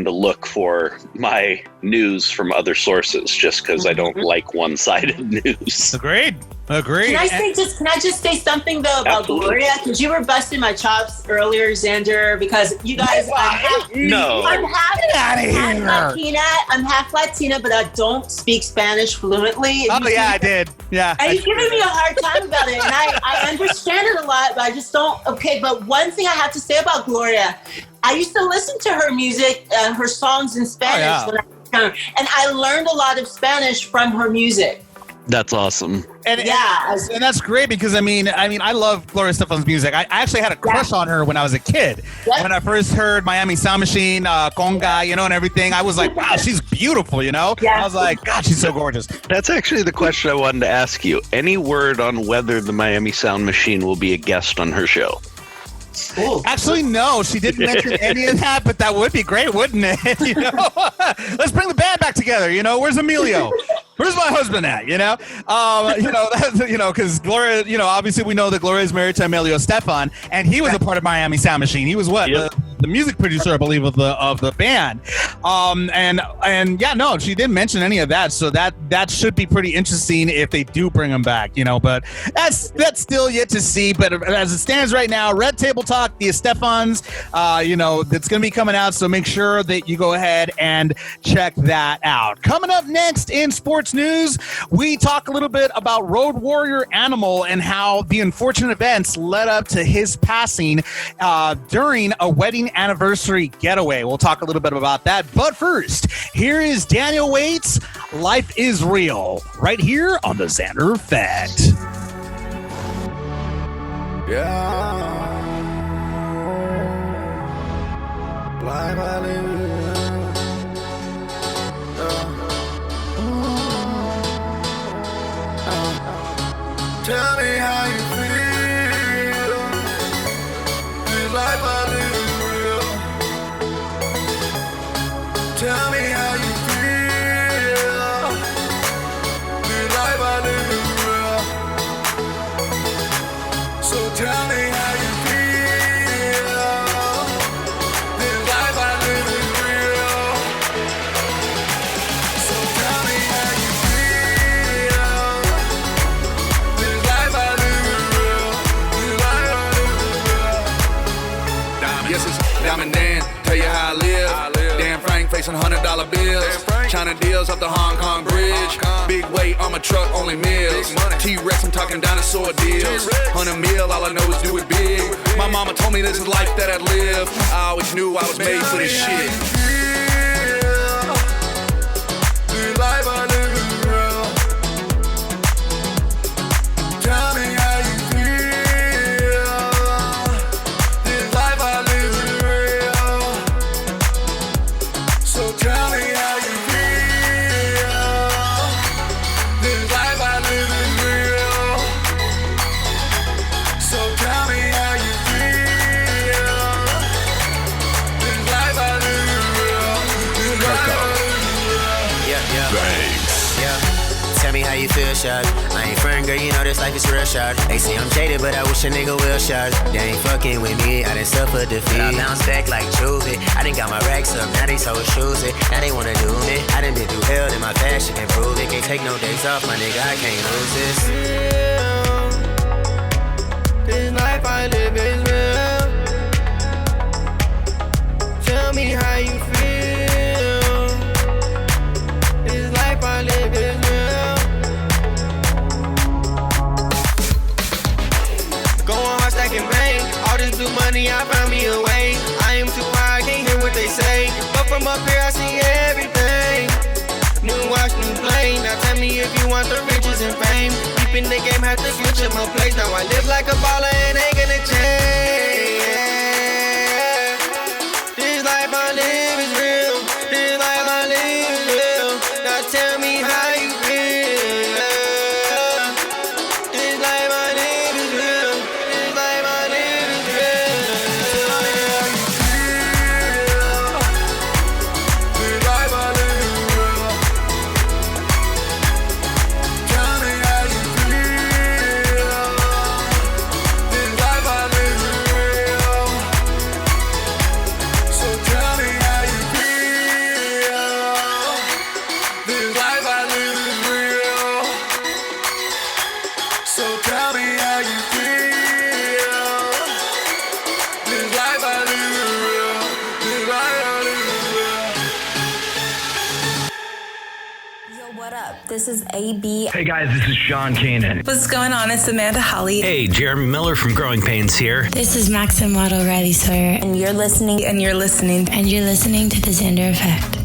Speaker 4: to look for my news from other sources, just because I don't like one-sided news.
Speaker 3: Agreed.
Speaker 5: Can I just say something though about Gloria? Because you were busting my chops earlier, Xander. Because you guys, I'm half Latina, but I don't speak Spanish fluently.
Speaker 3: I did. Yeah.
Speaker 5: And you're giving me a hard time about it, and I understand it a lot, but I just don't. Okay, but one thing I have to say about Gloria, I used to listen to her music, her songs in Spanish And I learned a lot of Spanish from her music.
Speaker 4: That's awesome.
Speaker 3: And that's great because I mean, I love Gloria Estefan's music. I actually had a crush on her when I was a kid. Yeah. When I first heard Miami Sound Machine, Conga, and everything, I was like, wow, she's beautiful, Yeah. I was like, God, she's so gorgeous.
Speaker 4: That's actually the question I wanted to ask you. Any word on whether the Miami Sound Machine will be a guest on her show?
Speaker 5: Ooh.
Speaker 3: Actually, no, she didn't mention any of that, but that would be great, wouldn't it? Let's bring the band back together. Where's Emilio? Where's my husband at? Because Gloria, obviously we know that Gloria is married to Emilio Estefan, and he was a part of Miami Sound Machine. He was what? Yep. The music producer, I believe, of the band. She didn't mention any of that, so that should be pretty interesting if they do bring him back, But that's still yet to see. But as it stands right now, Red Table Talk, the Estefans, that's going to be coming out. So make sure that you go ahead and check that out. Coming up next in sports news, we talk a little bit about Road Warrior Animal and how the unfortunate events led up to his passing during a wedding anniversary getaway. We'll talk a little bit about that. But first, here is Daniel Waits, Life is Real, right here on the Xander Effect.
Speaker 12: Yeah. Life I live. Tell me how you feel. This life I live is real. Tell me how you feel. This life I live is real. So tell me how you feel. This life I live is real. So tell me how you feel. This life I live is real. This life I live is real. Yes, it's Diamond Dan. Tell you how I live. Dan Frank facing $100 bills. China deals up the Hong Kong bridge. Big weight on my truck, only meals. T-Rex, I'm talking dinosaur deals. 100 mil, all I know is do it big. My mama told me this is life that I'd live. I always knew I was made for this shit. This life I live is real. Tell me how you feel. This life I live is real. So tell me how you feel. This life I live is real. So tell me how you feel. This life I live is real. This life I live is real.
Speaker 13: Yeah. Tell me how you feel, shawty. I ain't friend, girl, you know this life is real, shawty. They say I'm jaded, but I wish a nigga will, shawty. They ain't fucking with me, I done suffered defeat. But I bounce back like Juvie. I done got my racks up, now these hoes choose it. Now they wanna do me. I done been through hell, and my passion can prove it. Can't take no days off, my nigga, I can't lose this.
Speaker 12: This life I live is real. Tell me how you feel. This life I live is real. Going hard stacking bank. All this blue money, I found me a way. I am too high, I can't hear what they say. But from up here, I see everything. New watch, new plane. Now tell me if you want the riches and fame. Deep in the game, have to switch up my place. Now I live like a baller and ain't gonna change. This life I live is real. This life I live is real. Now tell me how you feel. This life I live is real. This life I live is real. Tell me how you feel. This life I live is real. Tell me how you feel. This life I live is real. So tell me how you feel. This life I live is real. So tell me how you feel. This life I live is real. This life I live is real.
Speaker 14: Yo, what up? This is AB.
Speaker 15: Hey guys, this is Sean Kanan.
Speaker 16: What's going on? It's Amanda Holly.
Speaker 15: Hey, Jeremy Miller from Growing Pains here.
Speaker 14: This is Maximiliano Riley Sawyer, and you're listening.
Speaker 16: And you're listening.
Speaker 14: And you're listening to the Xander Effect.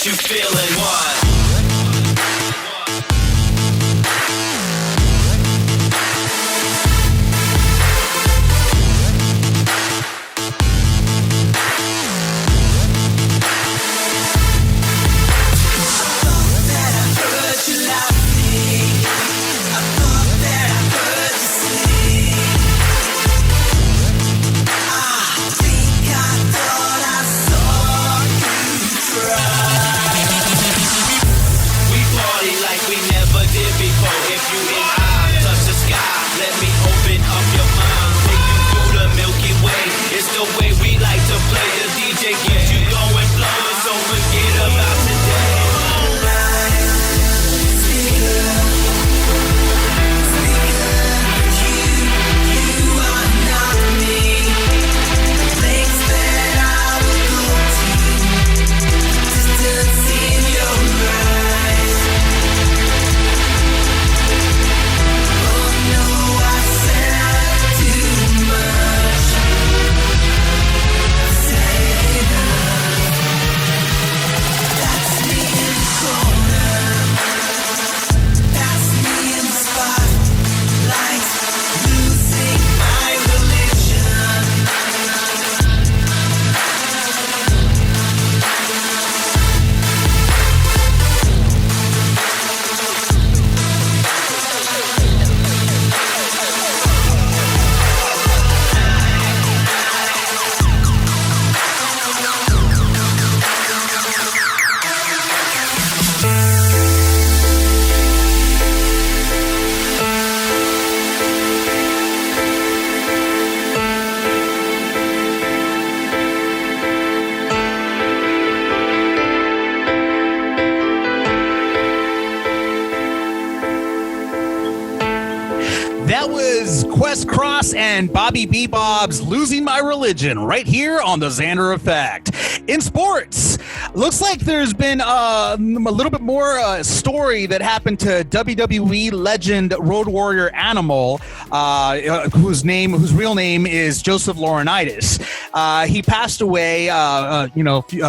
Speaker 1: you feeling? One.
Speaker 3: And Bobby Bebop's Losing My Religion right here on the Xander Effect. In sports, looks like there's been a little bit more story that happened to WWE legend Road Warrior Animal, whose real name is Joseph Laurinaitis. He passed away, a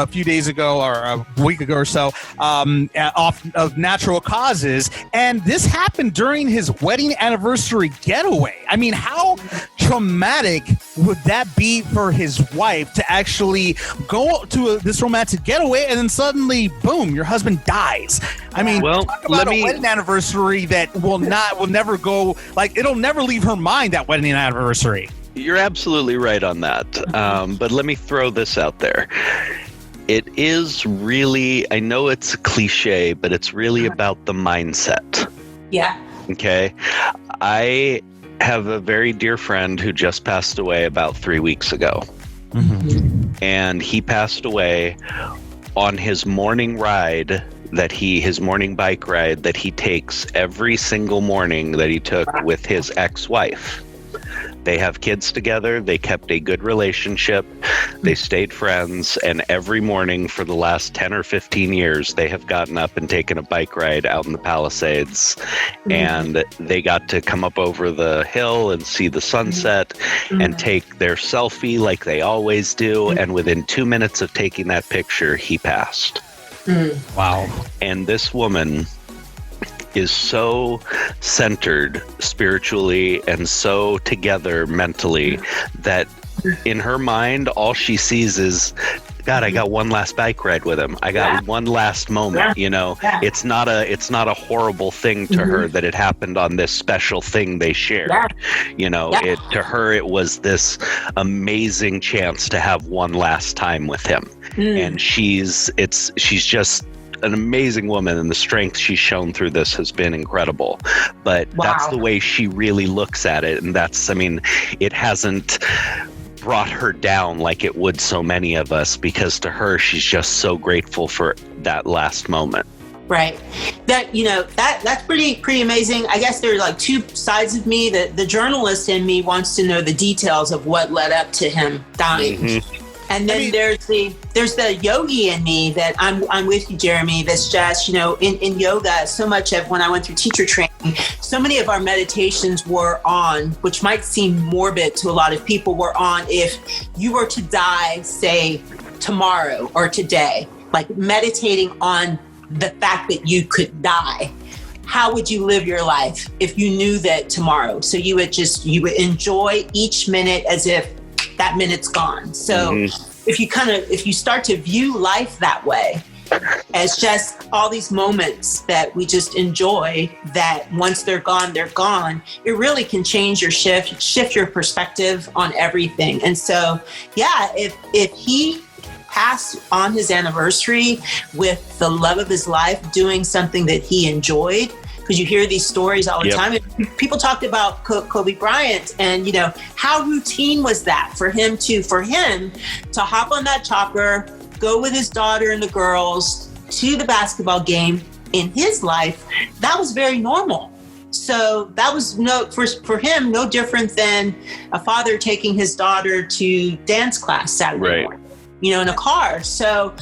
Speaker 3: few days ago or a week ago or so, of natural causes. And this happened during his wedding anniversary getaway. I mean, how traumatic would that be for his wife to actually go to this romantic getaway and then suddenly, boom, your husband dies? I mean, talk about a wedding anniversary that will never go, like, it'll never leave her mind, that wedding anniversary.
Speaker 4: You're absolutely right on that. But let me throw this out there. It is really, I know it's a cliche, but it's really about the mindset.
Speaker 5: Yeah.
Speaker 4: Okay. I have a very dear friend who just passed away about 3 weeks ago. Mm-hmm. And he passed away on his morning ride his morning bike ride that he takes every single morning that he took with his ex-wife. They have kids together. They kept a good relationship. They stayed friends. And every morning for the last 10 or 15 years, they have gotten up and taken a bike ride out in the Palisades. Mm-hmm. And they got to come up over the hill and see the sunset and take their selfie like they always do. And within 2 minutes of taking that picture, he passed.
Speaker 3: Wow.
Speaker 4: And this woman is so centered spiritually and so together mentally that in her mind, all she sees is, God, I got one last bike ride with him. I got one last moment. You know, it's not a horrible thing to her that it happened on this special thing they shared. You know, to her, it was this amazing chance to have one last time with him. And she's just an amazing woman, and the strength she's shown through this has been incredible. But that's the way she really looks at it. And that's, I mean, it hasn't brought her down like it would so many of us, because to her, she's just so grateful for that last moment.
Speaker 5: Right. That, you know, that's pretty amazing. I guess there are like two sides of me. The journalist in me wants to know the details of what led up to him dying. Mm-hmm. And then there's the yogi in me that I'm with you, Jeremy. That's just, you know, in yoga, so much of when I went through teacher training, so many of our meditations were on, which might seem morbid to a lot of people, were on if you were to die, say tomorrow or today, like meditating on the fact that you could die. How would you live your life if you knew that tomorrow? So you would enjoy each minute as if that minute's gone. So if you start to view life that way, as just all these moments that we just enjoy, that once they're gone, it really can change your shift your perspective on everything. And so, yeah, if he passed on his anniversary with the love of his life, doing something that he enjoyed, because you hear these stories all the time. And people talked about Kobe Bryant, and how routine was that for him to hop on that chopper, go with his daughter and the girls to the basketball game in his life. That was very normal. So that was for him no different than a father taking his daughter to dance class Saturday morning, in a car. So,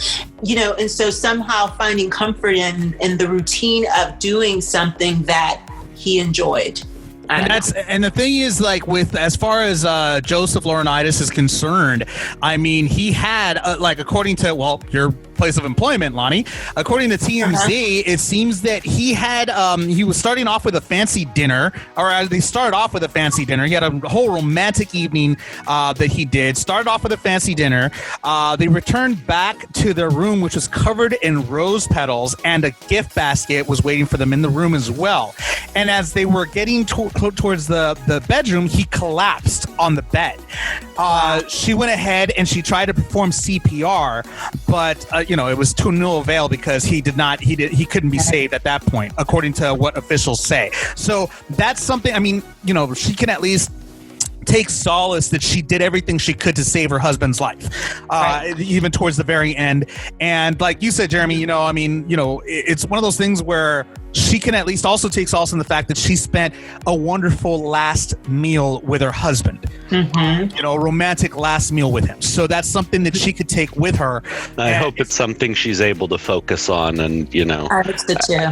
Speaker 5: and so somehow finding comfort in the routine of doing something that he enjoyed.
Speaker 3: And the thing is, like, with as far as Joseph Laurinaitis is concerned, I mean, he had according to your place of employment, Lonni, according to TMZ, it seems that he had he was starting off with a fancy dinner, or they started off with a fancy dinner. He had a whole romantic evening that he did. Started off with a fancy dinner. They returned back to their room, which was covered in rose petals, and a gift basket was waiting for them in the room as well. And as they were getting towards the bedroom, he collapsed on the bed. She went ahead and she tried to perform CPR, but it was to no avail because he couldn't be saved at that point, according to what officials say. So that's something, I mean, she can at least take solace that she did everything she could to save her husband's life, even towards the very end. And like you said, Jeremy, it's one of those things where she can at least also take solace in the fact that she spent a wonderful last meal with her husband, a romantic last meal with him. So that's something that she could take with her.
Speaker 4: I hope it's something she's able to focus on, and
Speaker 5: I hope so too.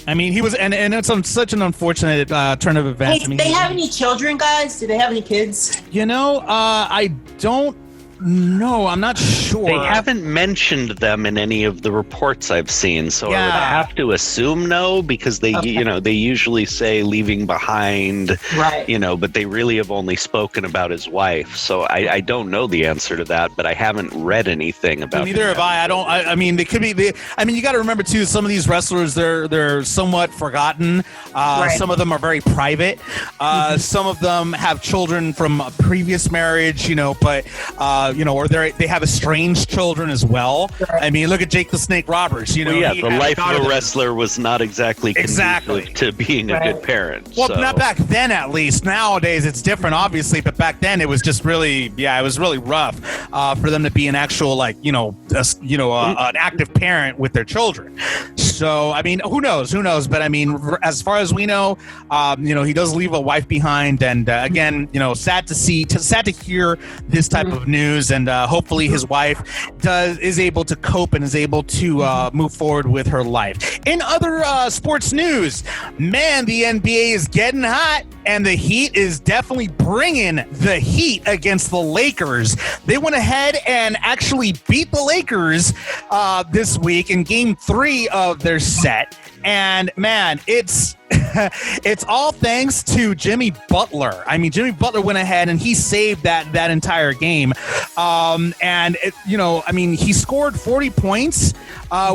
Speaker 3: I mean, he was, and it's such an unfortunate turn of events.
Speaker 5: Hey, do they have any children, guys? Do they have any kids?
Speaker 3: I don't know. I'm not sure.
Speaker 4: They haven't mentioned them in any of the reports I've seen, so I would have to assume no, because they, they usually say leaving behind, but they really have only spoken about his wife. So I don't know the answer to that, but I haven't read anything about.
Speaker 3: Neither have I. I mean, they could be. You got to remember too. Some of these wrestlers, they're somewhat forgotten. Some of them are very private. Some of them have children from a previous marriage. But. Or they have estranged children as well. I mean, look at Jake the Snake Roberts.
Speaker 4: The life of a wrestler was not exactly conducive to being a good parent.
Speaker 3: Well, not back then, at least. Nowadays, it's different, obviously. But back then, it was just really, it was really rough for them to be an actual, an active parent with their children. So, I mean, who knows? But I mean, as far as we know, he does leave a wife behind, and again, sad to hear this type of news. And hopefully his wife is able to cope and is able to move forward with her life. In other sports news, man, the NBA is getting hot, and the Heat is definitely bringing the heat against the Lakers. They went ahead and actually beat the Lakers this week in Game 3 of their set. And man, it's all thanks to Jimmy Butler. I mean, Jimmy Butler went ahead and he saved that entire game. He scored 40 points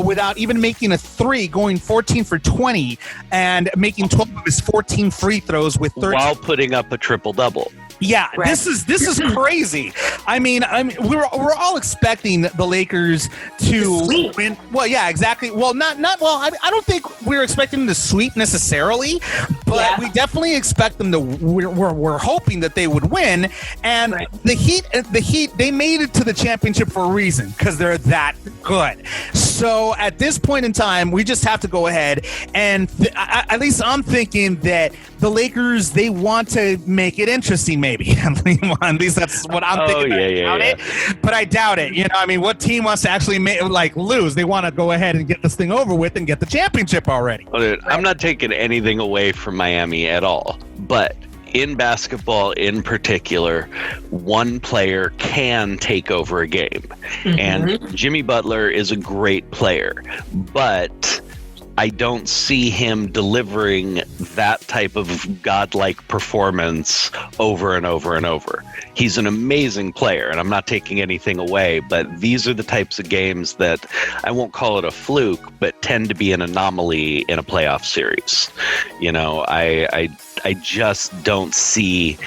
Speaker 3: without even making a three, going 14 for 20 and making 12 of his 14 free throws with 13.
Speaker 4: While putting up a triple-double.
Speaker 3: Yeah, this is crazy. I mean, we're all expecting the Lakers to win. Well, yeah, exactly. Well, I don't think we're expecting them to sweep necessarily, but we definitely expect them to. We're hoping that they would win. And the Heat, they made it to the championship for a reason, because they're that good. So at this point in time, we just have to go ahead and at least I'm thinking that the Lakers, they want to make it interesting. Maybe at least that's what I'm thinking. It, but I doubt it. What team wants to actually lose? They want to go ahead and get this thing over with and get the championship already.
Speaker 4: I'm not taking anything away from Miami at all, but in basketball in particular, one player can take over a game. And Jimmy Butler is a great player, but I don't see him delivering that type of godlike performance over and over and over. He's an amazing player, and I'm not taking anything away, but these are the types of games that I won't call it a fluke, but tend to be an anomaly in a playoff series. You know, I just don't see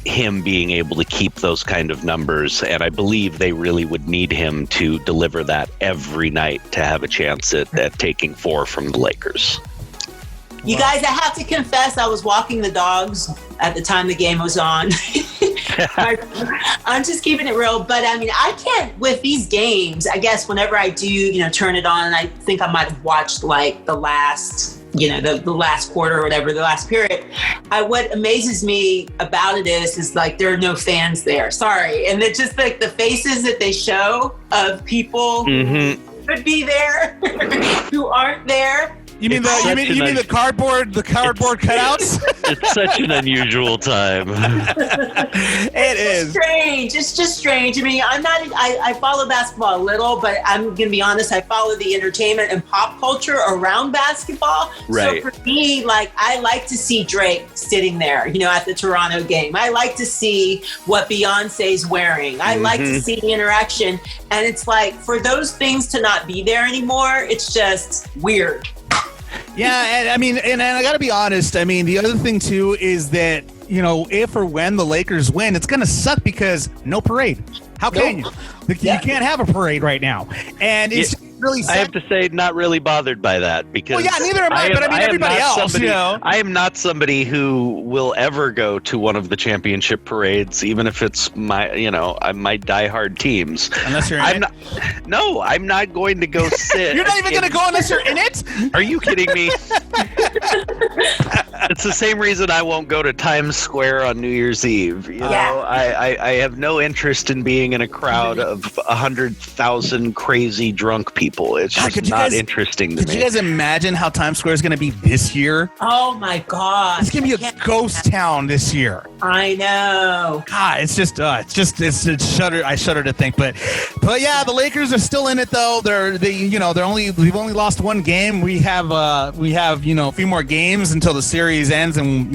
Speaker 4: him being able to keep those kind of numbers, and I believe they really would need him to deliver that every night to have a chance at taking 4 from the Lakers.
Speaker 5: You guys, I have to confess, I was walking the dogs at the time the game was on. I'm just keeping it real, but I mean, I can't, with these games, I guess whenever I do, turn it on, I think I might have watched like the last the last quarter or whatever, the last period. What amazes me about it is like there are no fans there. Sorry. And it's just like the faces that they show of people who could be there, who aren't there.
Speaker 3: You mean the cardboard cutouts?
Speaker 4: It's such an unusual time.
Speaker 3: It is
Speaker 5: strange. It's just strange. I mean, I follow basketball a little, but I'm gonna be honest. I follow the entertainment and pop culture around basketball.
Speaker 4: Right.
Speaker 5: So for me, like, I like to see Drake sitting there, at the Toronto game. I like to see what Beyonce's wearing. I like to see the interaction, and it's like for those things to not be there anymore, it's just weird.
Speaker 3: Yeah, and I mean, and I got to be honest. I mean, the other thing too is that if or when the Lakers win, it's going to suck because no parade. How can you? You can't have a parade right now, and it's really sad.
Speaker 4: I have to say, not really bothered by that because
Speaker 3: neither am I. But I mean, everybody else.
Speaker 4: I am not somebody who will ever go to one of the championship parades, even if it's my diehard teams.
Speaker 3: Unless you're in it.
Speaker 4: No, I'm not going to go sit.
Speaker 3: You're not even going to go unless you're in it?
Speaker 4: Are you kidding me? It's the same reason I won't go to Times Square on New Year's Eve. I have no interest in being in a crowd of 100,000 crazy drunk people. It's just not interesting to me.
Speaker 3: Could you guys imagine how Times Square is going to be this year?
Speaker 5: Oh my God!
Speaker 3: It's going to be a ghost town this year.
Speaker 5: I know.
Speaker 3: God, it's shudder. I shudder to think, but yeah, the Lakers are still in it though. We've only lost one game. We have a few more games until the series ends, and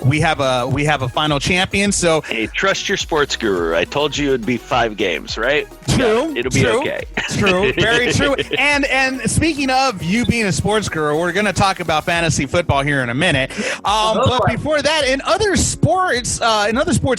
Speaker 3: we have a final champion. So
Speaker 4: hey, trust your sports guru. I told you it'd be 5 games, right?
Speaker 3: True.
Speaker 4: Yeah, it'll be okay.
Speaker 3: True. Very true. And speaking of you being a sports guru, we're going to talk about fantasy football here in a minute. But before that, in other sports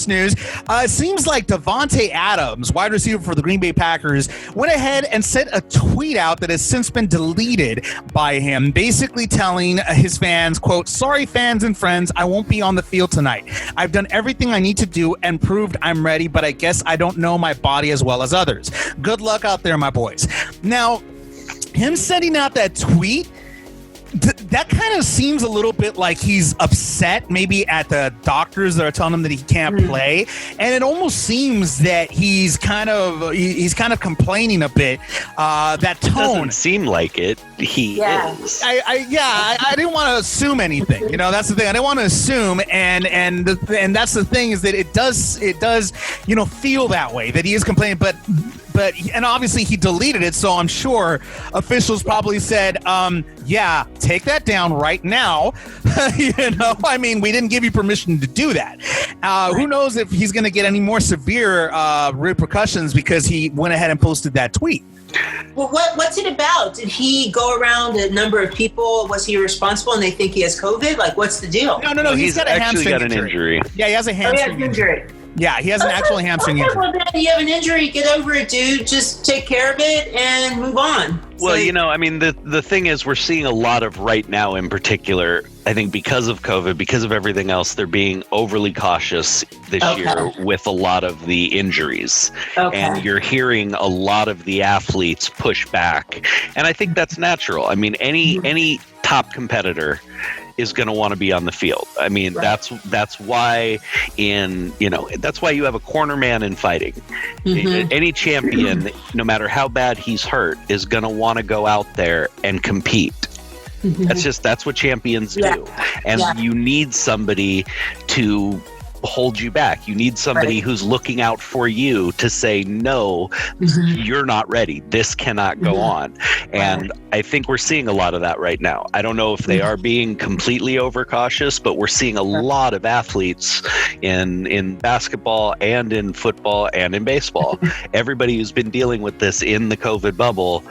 Speaker 3: news, it seems like Davante Adams, wide receiver for the Green Bay Packers, went ahead and sent a tweet out that has since been deleted by him, basically telling his fans, quote, "Sorry, fans and friends, I won't be on the field tonight. I've done everything I need to do and proved I'm ready, but I guess I don't know my body as well as others. Good luck out there, my boys." Now, him sending out that tweet, that kind of seems a little bit like he's upset maybe at the doctors that are telling him that he can't play, and it almost seems that he's kind of complaining a bit. That tone
Speaker 4: doesn't seem like it. He is.
Speaker 3: I didn't want to assume anything. That's the thing. I didn't want to assume, and that's the thing is that it does feel that way, that he is complaining, but and obviously he deleted it, so I'm sure officials probably said, take that down right now. I mean, we didn't give you permission to do that. Who knows if he's going to get any more severe repercussions because he went ahead and posted that tweet.
Speaker 5: Well, what's it about? Did he go around a number of people? Was he responsible and they think he has COVID? Like, what's the deal?
Speaker 3: No, he's got a hamstring
Speaker 4: injury.
Speaker 3: Yeah, he has a hamstring injury. Yeah, he has an actual hamstring injury.
Speaker 5: Well, then you have an injury, get over it, dude. Just take care of it and move on.
Speaker 4: Well, the thing is, we're seeing a lot of right now in particular, I think because of COVID, because of everything else, they're being overly cautious this year with a lot of the injuries. Okay. And you're hearing a lot of the athletes push back. And I think that's natural. I mean, any top competitor is going to want to be on the field. I mean, that's why that's why you have a corner man in fighting. Any champion, no matter how bad he's hurt, is going to want to go out there and compete. That's what champions do. And you need somebody to hold you back. You need somebody who's looking out for you to say, no, you're not ready. This cannot go on. And I think we're seeing a lot of that right now. I don't know if they are being completely overcautious, but we're seeing a lot of athletes in basketball and in football and in baseball. Everybody who's been dealing with this in the COVID bubble,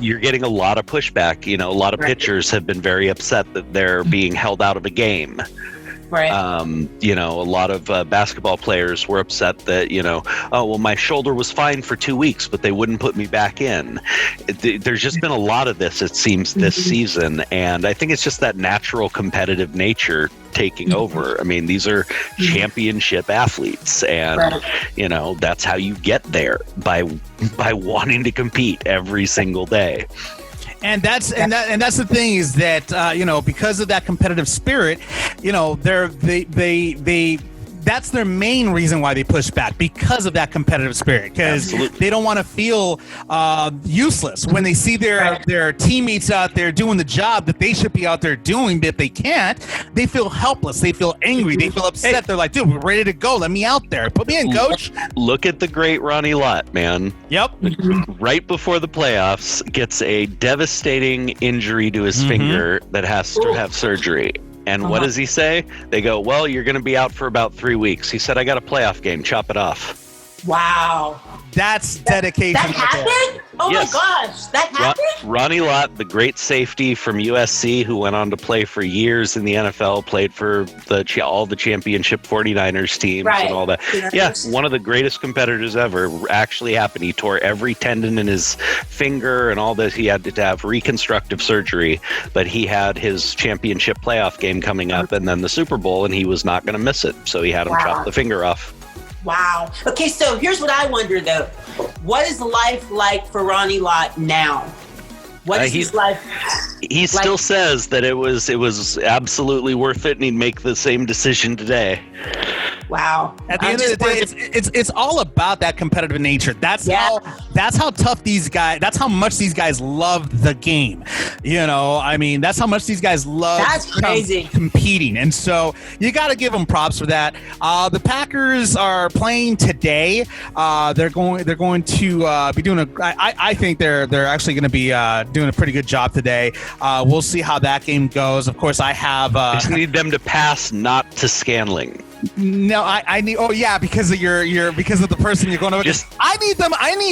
Speaker 4: you're getting a lot of pushback. You know, a lot of pitchers have been very upset that they're being held out of a game. You know, a lot of basketball players were upset that, you know, oh, well, my shoulder was fine for 2 weeks, but they wouldn't put me back in. There's just been a lot of this, it seems, this season. And I think it's just that natural competitive nature taking over. I mean, these are championship athletes, and, you know, that's how you get there, by wanting to compete every single day.
Speaker 3: And that's the thing is that you know, because of that competitive spirit, you know, they that's their main reason why they push back, because of that competitive spirit, because they don't want to feel useless when they see their teammates out there doing the job that they should be out there doing, but they can't. They feel helpless. They feel angry. They feel upset. They're like, dude, we're ready to go. Let me out there. Put me in, coach.
Speaker 4: Look at the great Ronnie Lott, man.
Speaker 3: Yep.
Speaker 4: Right before the playoffs, gets a devastating injury to his finger that has to have surgery. And what does he say? They go, well, you're going to be out for about 3 weeks. He said, I got a playoff game. Chop it off.
Speaker 5: Wow.
Speaker 3: That's dedication.
Speaker 5: That happened? Oh my gosh, that happened?
Speaker 4: Ronnie Lott, the great safety from USC, who went on to play for years in the NFL, played for all the championship 49ers teams and all that. Yeah, one of the greatest competitors ever. Actually happened. He tore every tendon in his finger and all this. He had to have reconstructive surgery, but he had his championship playoff game coming up and then the Super Bowl, and he was not going to miss it. So he had him chop the finger off.
Speaker 5: Wow. Okay, so here's what I wonder, though. What is life like for Ronnie Lott now? What is his life?
Speaker 4: He still says that it was absolutely worth it, and he'd make the same decision today.
Speaker 5: Wow.
Speaker 3: At the end of the day, it's all about that competitive nature. That's how tough these guys, that's how much these guys love the game. You know, I mean, that's how much these guys love competing. And so you got to give them props for that. The Packers are playing today. They're going to be doing I think they're actually going to be doing a pretty good job today. We'll see how that game goes. Of course, I have
Speaker 4: I just need them to pass, not to Scanling.
Speaker 3: No, I need. Oh yeah, because of your because of the person you're going to.
Speaker 4: Just
Speaker 3: I need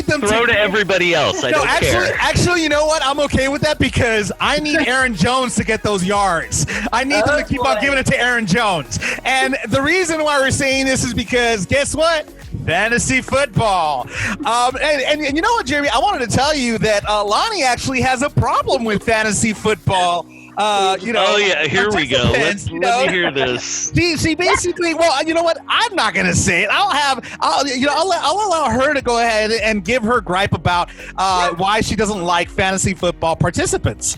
Speaker 3: them
Speaker 4: throw to everybody else. I don't care.
Speaker 3: Actually, you know what? I'm okay with that because I need Aaron Jones to get those yards. I need them to keep on giving it to Aaron Jones. And the reason why we're saying this is because guess what? Fantasy football. And you know what, Jeremy? I wanted to tell you that Lonni actually has a problem with fantasy football. You know,
Speaker 4: oh yeah, here we go. Let me hear this.
Speaker 3: See, basically, well, you know what? I'm not gonna say it. I'll allow her to go ahead and give her gripe about why she doesn't like fantasy football participants.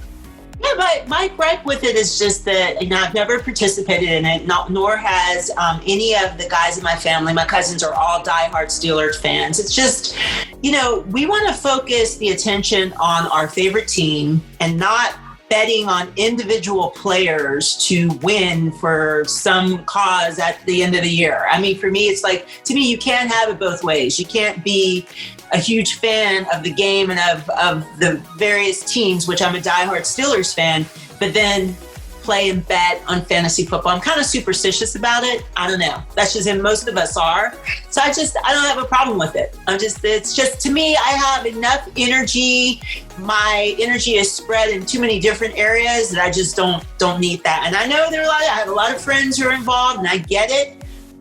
Speaker 5: Yeah, my gripe with it is just that, you know, I've never participated in it, nor has any of the guys in my family. My cousins are all diehard Steelers fans. It's just, you know, we want to focus the attention on our favorite team and not betting on individual players to win for some cause at the end of the year. I mean, for me, it's like, to me, you can't have it both ways. You can't be a huge fan of the game and of the various teams, which I'm a diehard Steelers fan, but then play and bet on fantasy football. I'm kind of superstitious about it. I don't know. That's just, and most of us are. So I don't have a problem with it. It's just, to me, I have enough energy. My energy is spread in too many different areas that I just don't need that. And I know I have a lot of friends who are involved, and I get it.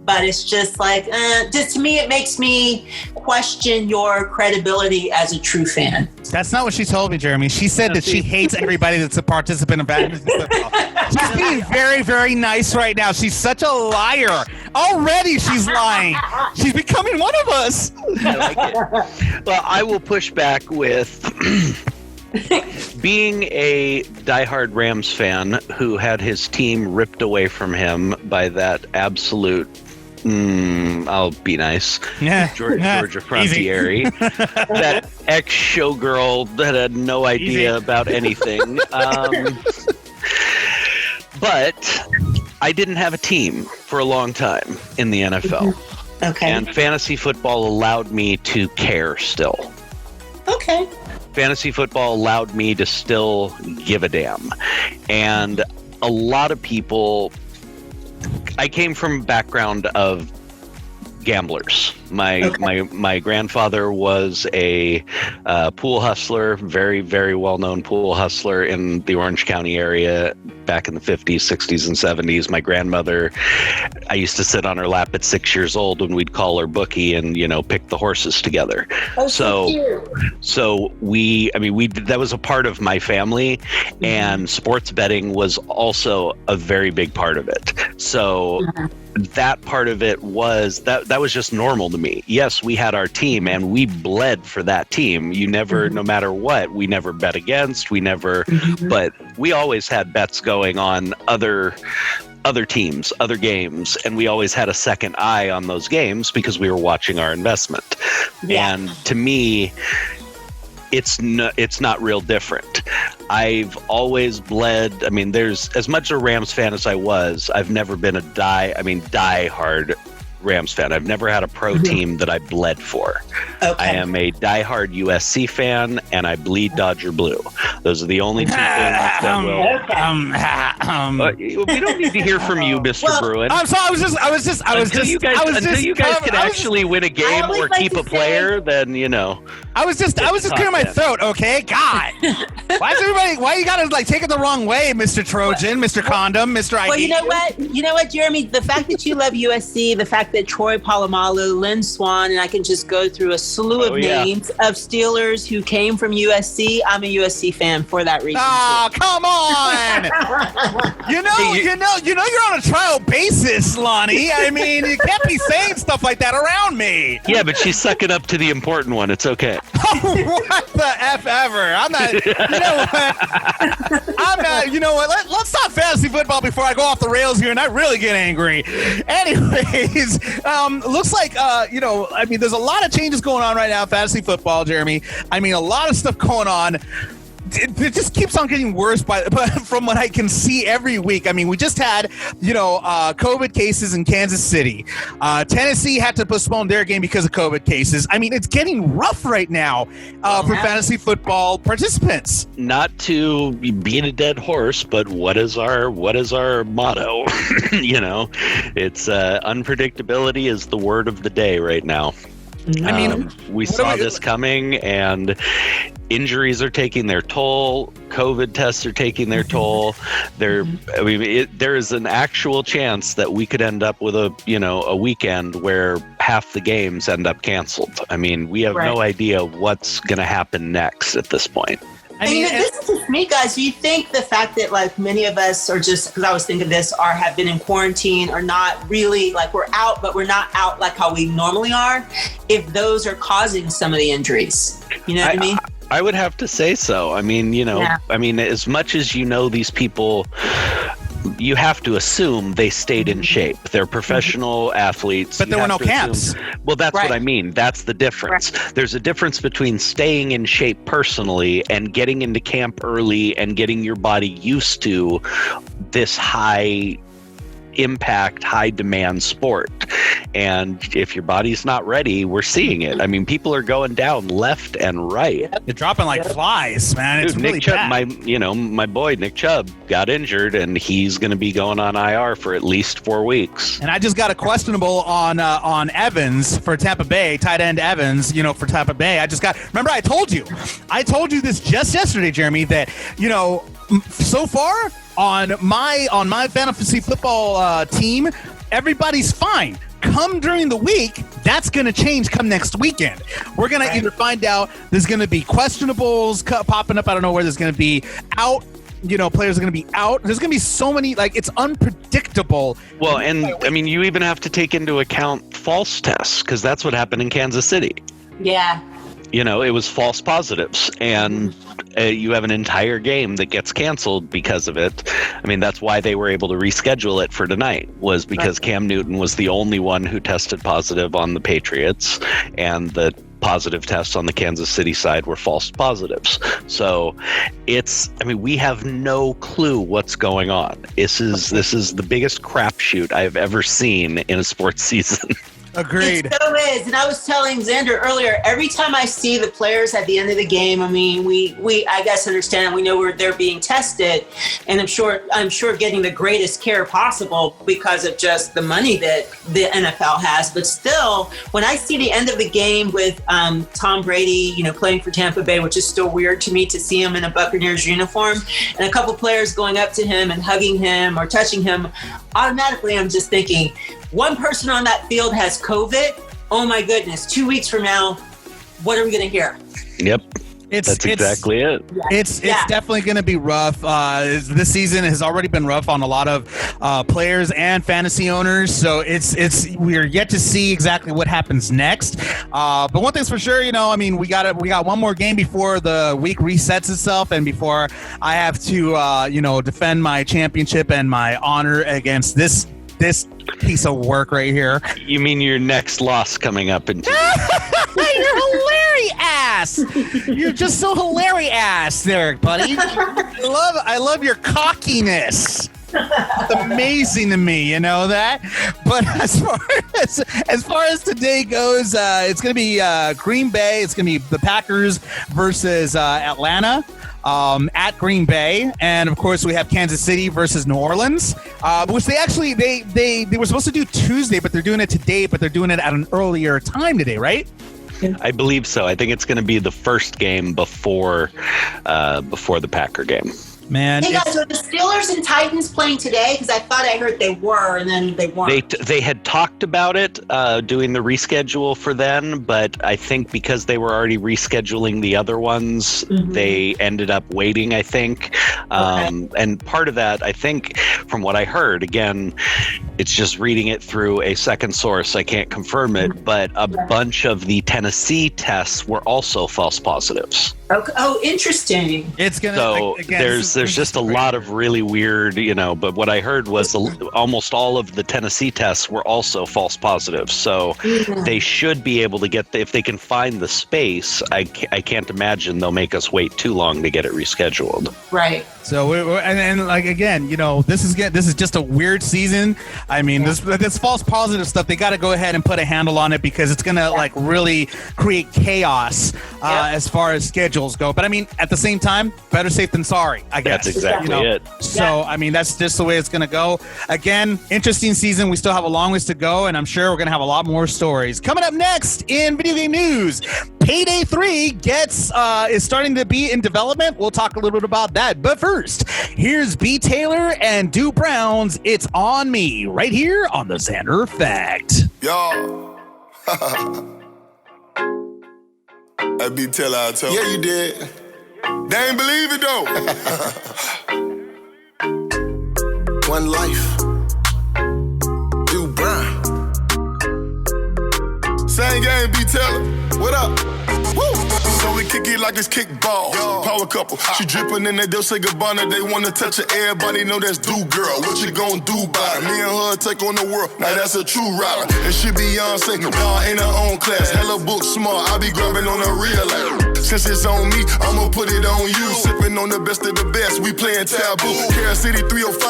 Speaker 5: But it's just like, just to me, it makes me question your credibility as a true fan.
Speaker 3: That's not what she told me, Jeremy. She said that she hates everybody that's a participant in fantasy football. She's being very, very nice right now. She's such a liar. Already she's lying. She's becoming one of us.
Speaker 4: I like it. Well, I will push back with being a diehard Rams fan who had his team ripped away from him by that absolute I'll be nice.
Speaker 3: Yeah.
Speaker 4: Georgia Frontieri. That ex-showgirl that had no idea about anything. But I didn't have a team for a long time in the NFL.
Speaker 5: Okay.
Speaker 4: And fantasy football allowed me to care still.
Speaker 5: Okay.
Speaker 4: Fantasy football allowed me to still give a damn. And a lot of people... I came from a background of gamblers. My grandfather was a pool hustler, very, very well-known pool hustler in the Orange County area back in the 50s, 60s, and 70s. My grandmother, I used to sit on her lap at 6 years old when we'd call her bookie and, pick the horses together.
Speaker 5: Oh,
Speaker 4: so that was a part of my family, and sports betting was also a very big part of it. So that part of it was that was just normal to me. Yes, we had our team and we bled for that team. You never, no matter what, we never bet against, but we always had bets going on other teams, other games, and we always had a second eye on those games because we were watching our investment. Yeah. And to me, it's not real different. I've always bled. I mean, there's as much a Rams fan as I was. I've never been a die-hard Rams fan. I've never had a pro team that I bled for. Okay. I am a die-hard USC fan, and I bleed Dodger blue. Those are the only two things that will. We don't need to hear from you, Mr. Bruin.
Speaker 3: I'm sorry. Until
Speaker 4: you guys can actually win a game or keep a player, then
Speaker 3: I was just clearing my throat, okay? God. Why you gotta take it the wrong way, Mr. Trojan, Mr. Condom, Mr. ID?
Speaker 5: Well, you know what, Jeremy? The fact that you love USC, the fact that Troy Polamalu, Lynn Swann, and I can just go through a slew of names of Steelers who came from USC. I'm a USC fan for that reason.
Speaker 3: Oh, come on! you're on a trial basis, Lonnie. I mean, you can't be saying stuff like that around me.
Speaker 4: Yeah, but she's sucking up to the important one. It's okay.
Speaker 3: What the F ever? I'm not. You know what? Let's talk fantasy football before I go off the rails here and I really get angry. Anyways, looks like there's a lot of changes going on right now in fantasy football, Jeremy. I mean, a lot of stuff going on. It just keeps on getting worse from what I can see every week. I mean, we just had, COVID cases in Kansas City. Tennessee had to postpone their game because of COVID cases. I mean, it's getting rough right now for fantasy football participants.
Speaker 4: Not to beat a dead horse, but what is our motto? It's unpredictability is the word of the day right now.
Speaker 3: I mean,
Speaker 4: we saw this coming, and injuries are taking their toll. COVID tests are taking their toll. There is an actual chance that we could end up with a weekend where half the games end up canceled. I mean, we have no idea what's going to happen next at this point.
Speaker 5: I mean, this is just me, guys. Do you think the fact that many of us are just, because I was thinking this, have been in quarantine, or not really we're out, but we're not out like how we normally are, if those are causing some of the injuries? You know what I mean?
Speaker 4: I would have to say so. I mean, as much as these people, you have to assume they stayed in shape. They're professional athletes.
Speaker 3: But there were no camps.
Speaker 4: Well, that's what I mean. That's the difference. Right. There's a difference between staying in shape personally and getting into camp early and getting your body used to this high impact, high demand sport. And if your body's not ready, we're seeing it. I mean, people are going down left and right.
Speaker 3: They're dropping like flies, man. It's really
Speaker 4: Nick Chubb,
Speaker 3: bad.
Speaker 4: my boy Nick Chubb got injured, and he's going to be going on IR for at least 4 weeks.
Speaker 3: And I just got a questionable on Evans for Tampa Bay, tight end Evans. For Tampa Bay, remember I told you this just yesterday, Jeremy, that so far on my fantasy football team, everybody's fine. Come during the week, that's going to change come next weekend. We're going to either find out there's going to be questionables popping up. I don't know where there's going to be out. Players are going to be out. There's going to be so many, it's unpredictable.
Speaker 4: Well, and I mean, you even have to take into account false tests, because that's what happened in Kansas City.
Speaker 5: Yeah.
Speaker 4: it was false positives, and you have an entire game that gets canceled because of it. I mean, that's why they were able to reschedule it for tonight, was because Cam Newton was the only one who tested positive on the Patriots, and the positive tests on the Kansas City side were false positives. So we have no clue what's going on. This is the biggest crapshoot I've ever seen in a sports season.
Speaker 3: Agreed.
Speaker 5: It so is. And I was telling Xander earlier, every time I see the players at the end of the game, I mean, we I guess understand, we know they're being tested, and I'm sure getting the greatest care possible because of just the money that the NFL has. But still, when I see the end of the game with Tom Brady, playing for Tampa Bay, which is still weird to me to see him in a Buccaneers uniform, and a couple players going up to him and hugging him or touching him, automatically I'm just thinking, one person on that field has COVID. Oh my goodness. 2 weeks from now, what are we going to hear?
Speaker 4: Yep. That's exactly it.
Speaker 3: It's definitely going to be rough. This season has already been rough on a lot of players and fantasy owners. So we're yet to see exactly what happens next. But one thing's for sure, we got one more game before the week resets itself, and before I have to defend my championship and my honor against this piece of work right here.
Speaker 4: You mean your next loss coming up in 2 weeks?
Speaker 3: You're hilarious. You're just so hilarious there, buddy. I love your cockiness. It's amazing to me, you know that. But as far as today goes, it's going to be Green Bay. It's going to be the Packers versus Atlanta. At Green Bay, and of course we have Kansas City versus New Orleans, which they were supposed to do Tuesday, but they're doing it today, but they're doing it at an earlier time today, right?
Speaker 4: I believe so. I think it's going to be the first game before the Packer game.
Speaker 3: Man,
Speaker 5: hey guys, are the Steelers and Titans playing today? Because I thought I heard they were, and then they weren't.
Speaker 4: They had talked about it, doing the reschedule for then, but I think because they were already rescheduling the other ones, they ended up waiting, I think. And part of that, I think, from what I heard, again, it's just reading it through a second source, I can't confirm it, but a bunch of the Tennessee tests were also false positives.
Speaker 5: Okay. Oh, interesting.
Speaker 3: It's gonna.
Speaker 4: So
Speaker 3: again,
Speaker 4: there's just a lot of really weird, but what I heard was almost all of the Tennessee tests were also false positives. So they should be able to get if they can find the space. I can't imagine they'll make us wait too long to get it rescheduled.
Speaker 5: Right.
Speaker 3: So this is just a weird season. I mean, this false positive stuff, they got to go ahead and put a handle on it, because it's gonna really create chaos as far as schedules go. But I mean, at the same time, better safe than sorry, I guess.
Speaker 4: That's exactly it.
Speaker 3: So I mean, that's just the way it's gonna go. Again, interesting season. We still have a long ways to go, and I'm sure we're gonna have a lot more stories coming up next in video game news. Payday 3 is starting to be in development. We'll talk a little bit about that. But first, here's B. Taylor and Do Brown's It's On Me, right here on the Xander Effect.
Speaker 17: Yo. I be Taylor, I told you. Yeah, you did. They ain't believe it, though. One life. Do Brown. Same game, B. Taylor. What up? Woo! So we kick it like it's kickball. Power couple. She drippin' in that Dolce Gabbana. They wanna touch her. Everybody know that's Do Girl. What you gon' do about it? Me and her take on the world. Now that's a true rider. And she Beyonce. Nah, in her own class. Hella book smart. I be grabbing on her real life. Since it's on me, I'ma put it on you. Sippin' on the best of the best. We playin' taboo. Kansas City 305.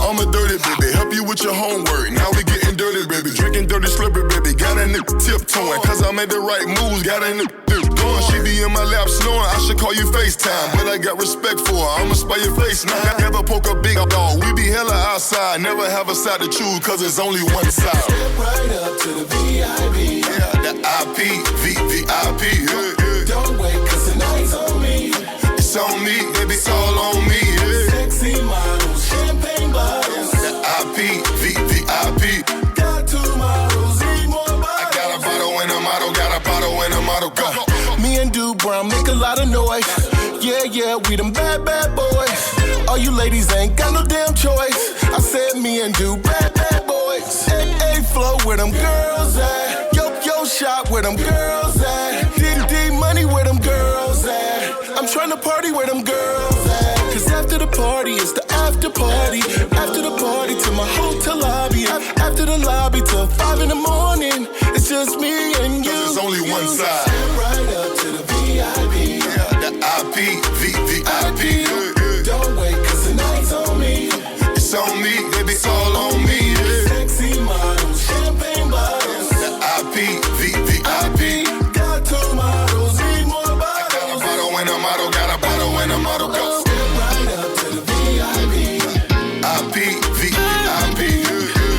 Speaker 17: I'm a dirty baby. Help you with your homework. Now we getting dirty, baby. Drinking dirty, slippery, baby. Got a nigga tiptoeing. Cause I made the right moves. Got a nigga going. She be in my lap snoring. I should call you FaceTime, but I got respect for her. I'ma spy your face now. Never poke a big dog. We be hella outside. Never have a side to choose, cause it's only one side. Step right up to the VIP. Yeah, the IP, VIP. Yeah. Don't wait, cause tonight's on me. It's on me, baby, it's all on me. Yeah. Sexy models, champagne bottles. The IP, VIP. Got two models, need more bottles. I got a bottle and a model, got a bottle and a model. Go. Me and Do Brown make a lot of noise. Yeah, we them bad boys. All you ladies ain't got no damn choice. I said me and Do bad boys. Hey, flow where them girls at. Yo, shop where them girls at. D money the party where them girls at. Cause after the party, it's the after party. After the party to my hotel lobby. After the lobby till 5 in the morning. It's just me and you.
Speaker 18: There's only one side.
Speaker 17: Step right up to the VIP.
Speaker 18: Yeah, the IP, VIP.
Speaker 17: Don't wait, cause tonight's on me.
Speaker 18: It's on me, baby, it's all on me. Yeah.
Speaker 17: Sexy models, champagne bottles.
Speaker 18: The IP, VIP.
Speaker 17: Got 2 models, need more bottles.
Speaker 18: Got a bottle and a model, got a bottle and a model. Go.
Speaker 17: Step right up to the VIP.
Speaker 18: IP, VIP.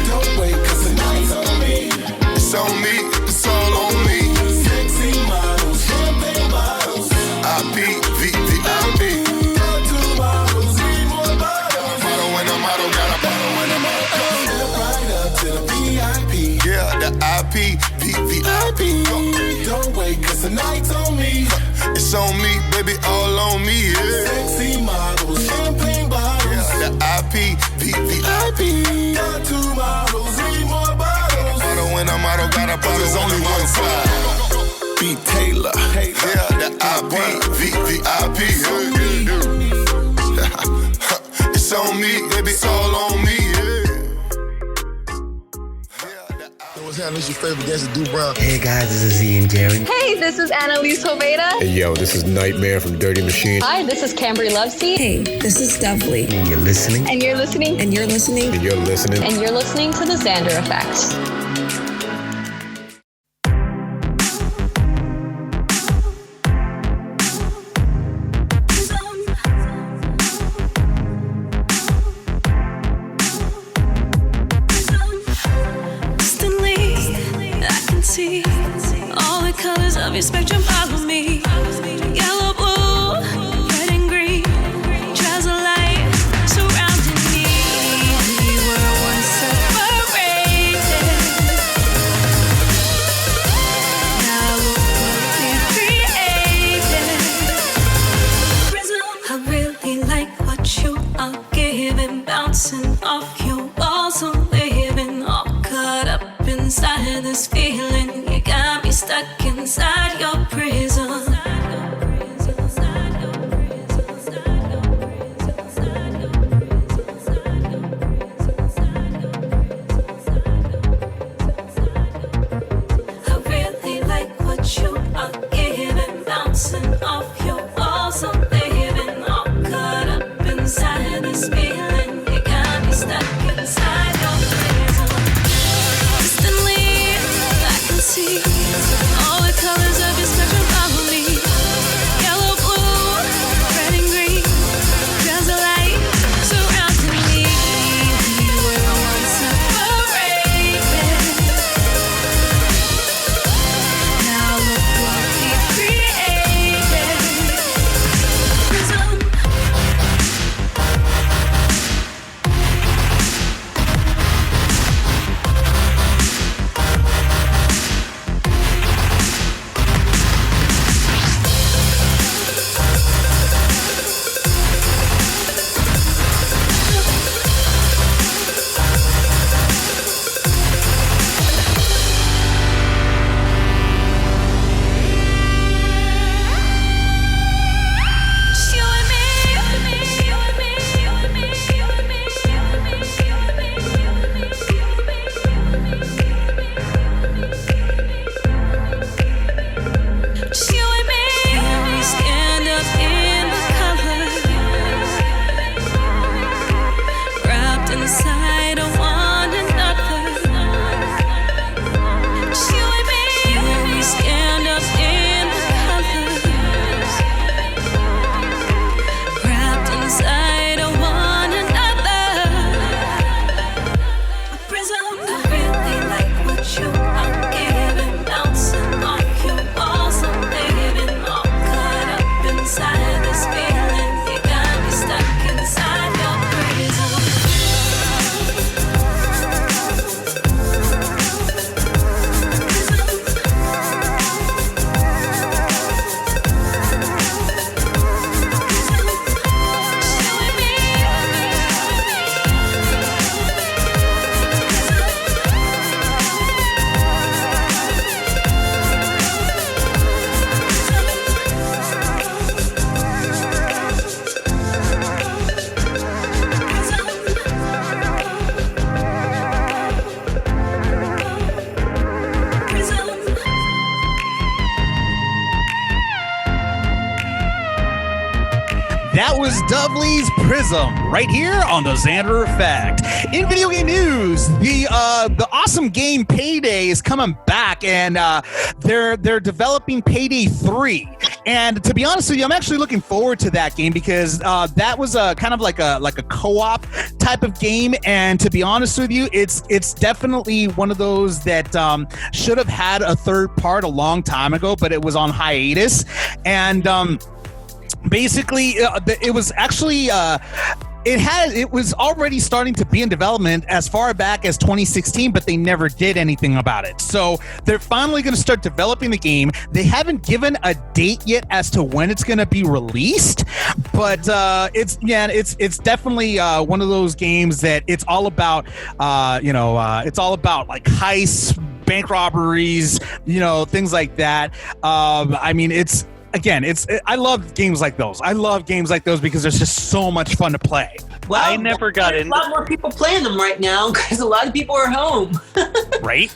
Speaker 17: Don't wait, cause tonight's on me.
Speaker 18: It's on me, it's all on me.
Speaker 17: Sexy models, champagne bottles.
Speaker 18: IP, VIP.
Speaker 17: Got 2 models, need more bottles.
Speaker 18: Bottle and a model, got a bottle and a model.
Speaker 17: Step right up to the VIP.
Speaker 18: Yeah, the IP, VIP.
Speaker 17: Don't wait, cause tonight's on me.
Speaker 18: It's on me, baby, all on me. Yeah.
Speaker 17: Sexy models, champagne bottles.
Speaker 18: Yeah, the IP, VIP.
Speaker 17: Got 2 models, need more bottles.
Speaker 18: Bottle and a model, got a bottle. There's only one side.
Speaker 17: B. Taylor.
Speaker 18: Yeah, the IP, VIP. It's on me, baby, it's all on me.
Speaker 17: What's happening? This your favorite dancer, Du Brown.
Speaker 2: Hey guys, this is Ian Jerry.
Speaker 7: Hey, this is Annalise Hoveda.
Speaker 19: Hey yo, this is Nightmare from Dirty Machine.
Speaker 7: Hi, this is Cambry Lovesey.
Speaker 14: Hey, this is Dovely.
Speaker 2: And you're listening.
Speaker 7: And you're listening.
Speaker 14: And you're listening.
Speaker 19: And you're listening.
Speaker 7: And you're listening to the Xander Effect.
Speaker 6: See all the colors of your spectrum follow me. Yellow, blue, red and green. Trails of light surrounding me. We were once separated.
Speaker 3: That was Dovely's Prism right here on the Xander Effect. In video game news, the awesome game Payday is coming back, and they're developing Payday 3. And to be honest with you, I'm actually looking forward to that game because that was a kind of like a co-op type of game. And to be honest with you, it's definitely one of those that should have had a third part a long time ago, but it was on hiatus. And basically, it was actually it was already starting to be in development as far back as 2016, but they never did anything about it. So they're finally going to start developing the game. They haven't given a date yet as to when it's going to be released, but it's definitely one of those games that it's all about it's all about like heists, bank robberies, things like that. I mean, I love games like those. I love games like those because there's just so much fun to play.
Speaker 5: Well,
Speaker 4: I never got into.
Speaker 5: A lot more people playing them right now because a lot of people are home.
Speaker 3: Right?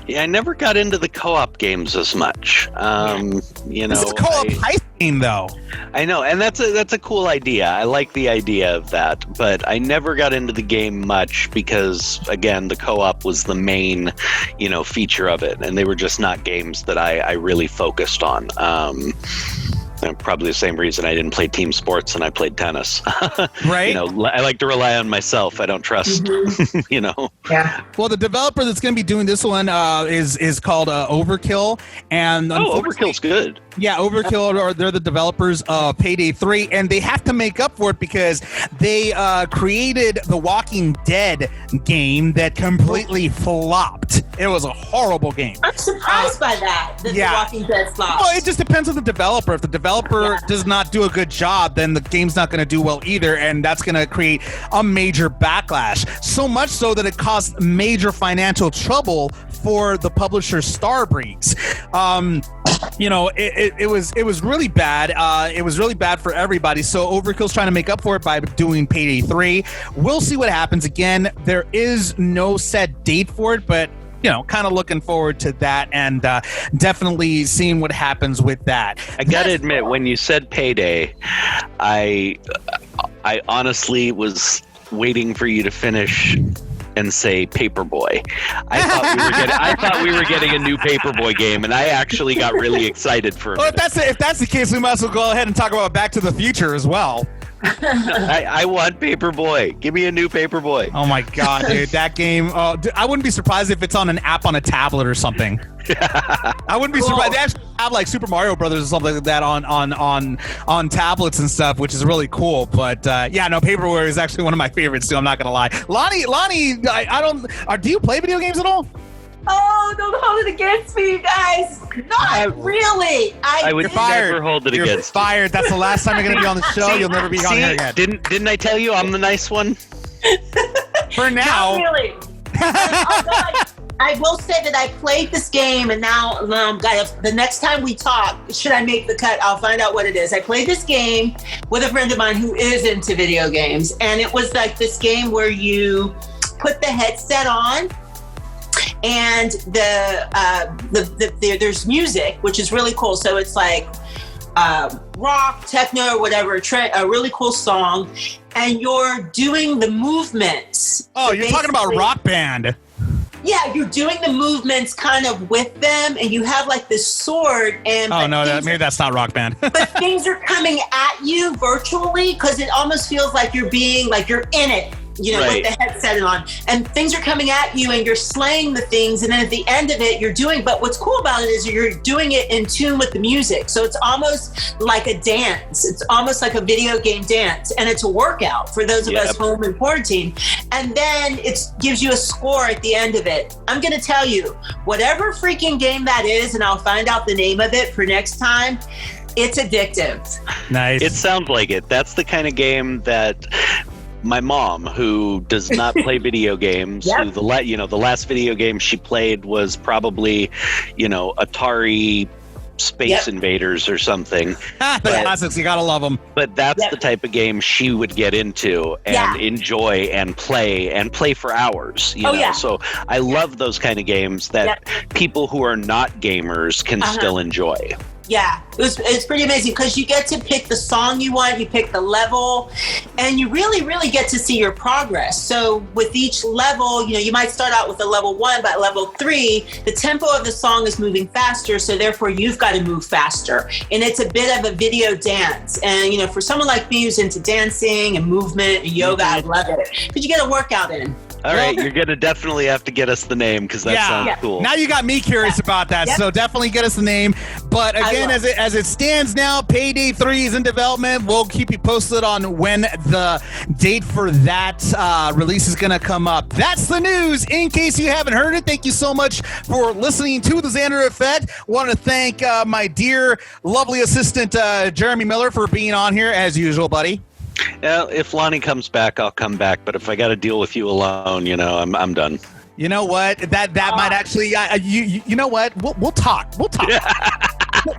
Speaker 4: Yeah, I never got into the co-op games as much.
Speaker 3: This is a co-op heist game, though.
Speaker 4: I know, and that's a cool idea. I like the idea of that, but I never got into the game much because, again, the co-op was the main, feature of it, and they were just not games that I really focused on. Probably the same reason I didn't play team sports and I played tennis.
Speaker 3: Right.
Speaker 4: I like to rely on myself. I don't trust,
Speaker 5: Yeah.
Speaker 3: Well, the developer that's going to be doing this one is called Overkill. And
Speaker 4: Overkill's good.
Speaker 3: Yeah, Overkill, they're the developers of Payday 3, and they have to make up for it because they created the Walking Dead game that completely flopped. It was a horrible game.
Speaker 5: I'm surprised by that The Walking Dead flopped.
Speaker 3: Well, it just depends on the developer. If the developer does not do a good job, then the game's not going to do well either, and that's going to create a major backlash. So much so that it caused major financial trouble for the publisher Starbreeze. It was really bad. It was really bad for everybody. So Overkill's trying to make up for it by doing Payday 3. We'll see what happens. Again, there is no set date for it, but kind of looking forward to that and definitely seeing what happens with that.
Speaker 4: I gotta admit, when you said Payday, I honestly was waiting for you to finish and say Paperboy. I thought we were getting a new Paperboy game, and I actually got really excited for it.
Speaker 3: Well, if that's the case, we might as well go ahead and talk about Back to the Future as well.
Speaker 4: I want Paperboy. Give me a new Paperboy.
Speaker 3: Oh my god, dude, that game! I wouldn't be surprised if it's on an app on a tablet or something. I wouldn't be surprised. They actually have like Super Mario Brothers or something like that on tablets and stuff, which is really cool. But Paperboy is actually one of my favorites too. I'm not gonna lie, Lonni. I don't. Do you play video games at all?
Speaker 5: Oh, don't hold it against me, you guys. Not really.
Speaker 4: I would never hold it against you.
Speaker 3: You're fired. That's the last time you're going to be on the show. You'll never be on here again.
Speaker 4: Didn't I tell you I'm the nice one?
Speaker 3: For now.
Speaker 5: Not really. I will say that I played this game, and now the next time we talk, should I make the cut, I'll find out what it is. I played this game with a friend of mine who is into video games, and it was like this game where you put the headset on, and there's music, which is really cool. So it's like rock, techno, whatever, a really cool song, and you're doing the movements.
Speaker 3: Oh,
Speaker 5: so
Speaker 3: you're talking about Rock Band.
Speaker 5: Yeah, you're doing the movements kind of with them, and you have like this sword. And
Speaker 3: maybe that's not Rock Band.
Speaker 5: But things are coming at you virtually because it almost feels like you're in it. With the headset on, and things are coming at you and you're slaying the things, and then at the end of it you're doing, but what's cool about it is you're doing it in tune with the music, so it's almost like a dance. It's almost like a video game dance, and it's a workout for those of us home in quarantine, and then it gives you a score at the end of it. I'm gonna tell you, whatever freaking game that is, and I'll find out the name of it for next time, it's addictive.
Speaker 3: Nice.
Speaker 4: It sounds like it. That's the kind of game that my mom, who does not play video games, who the last video game she played was probably, Atari Space Invaders or something.
Speaker 3: The classics, you gotta love them.
Speaker 4: But that's the type of game she would get into and enjoy and play for hours. So I love those kind of games that people who are not gamers can still enjoy.
Speaker 5: Yeah, it's pretty amazing because you get to pick the song you want, you pick the level, and you really, really get to see your progress. So with each level, you might start out with a level 1, but level 3, the tempo of the song is moving faster, so therefore you've got to move faster. And it's a bit of a video dance. And, for someone like me who's into dancing and movement and yoga, I love it because you get a workout in.
Speaker 4: All right, you're going to definitely have to get us the name because that sounds cool.
Speaker 3: Now you got me curious about that, so definitely get us the name. But again, as it stands now, Payday 3 is in development. We'll keep you posted on when the date for that release is going to come up. That's the news. In case you haven't heard it, thank you so much for listening to the Xander Effect. Want to thank my dear, lovely assistant, Jeremy Miller, for being on here as usual, buddy.
Speaker 4: If Lonni comes back, I'll come back. But if I got to deal with you alone, I'm done.
Speaker 3: You know what? That might actually. You know what? We'll talk. We'll talk.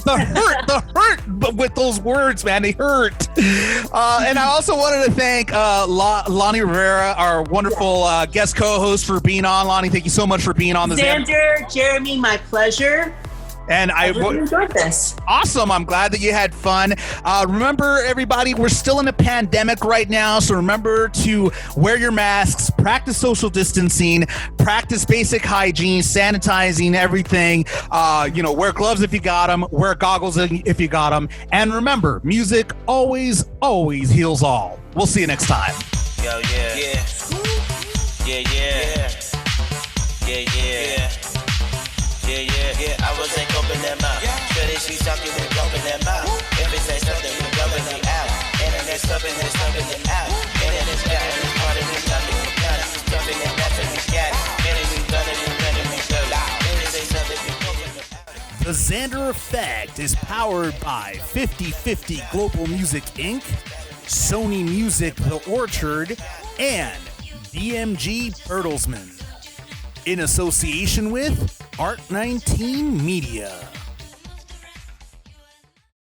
Speaker 3: the hurt with those words, man, they hurt. And I also wanted to thank Lonni Rivera, our wonderful guest co-host, for being on. Lonni, thank you so much for being on the
Speaker 5: Xander, Jeremy, my pleasure.
Speaker 3: And I
Speaker 5: really enjoyed this.
Speaker 3: Awesome. I'm glad that you had fun. Remember, everybody, we're still in a pandemic right now, so remember to wear your masks, practice social distancing, practice basic hygiene, sanitizing everything. Wear gloves if you got them, wear goggles if you got them. And remember, music always, always heals all. We'll see you next time.
Speaker 1: Yo, yeah. Yeah. Yeah, yeah. Yeah, yeah. Yeah, I was ain't open that mouth. Sure that she's talking and open that mouth. If it say something, we going it out. And then there's something it out. And then it's got and it's part of it, something we got it. Something that's what we got. And then we done it and then we go loud. And then say something we open it out.
Speaker 3: The Xander Effect is powered by 50/50 Global Music Inc., Sony Music The Orchard, and BMG Bertelsmann. In association with Art 19 Media.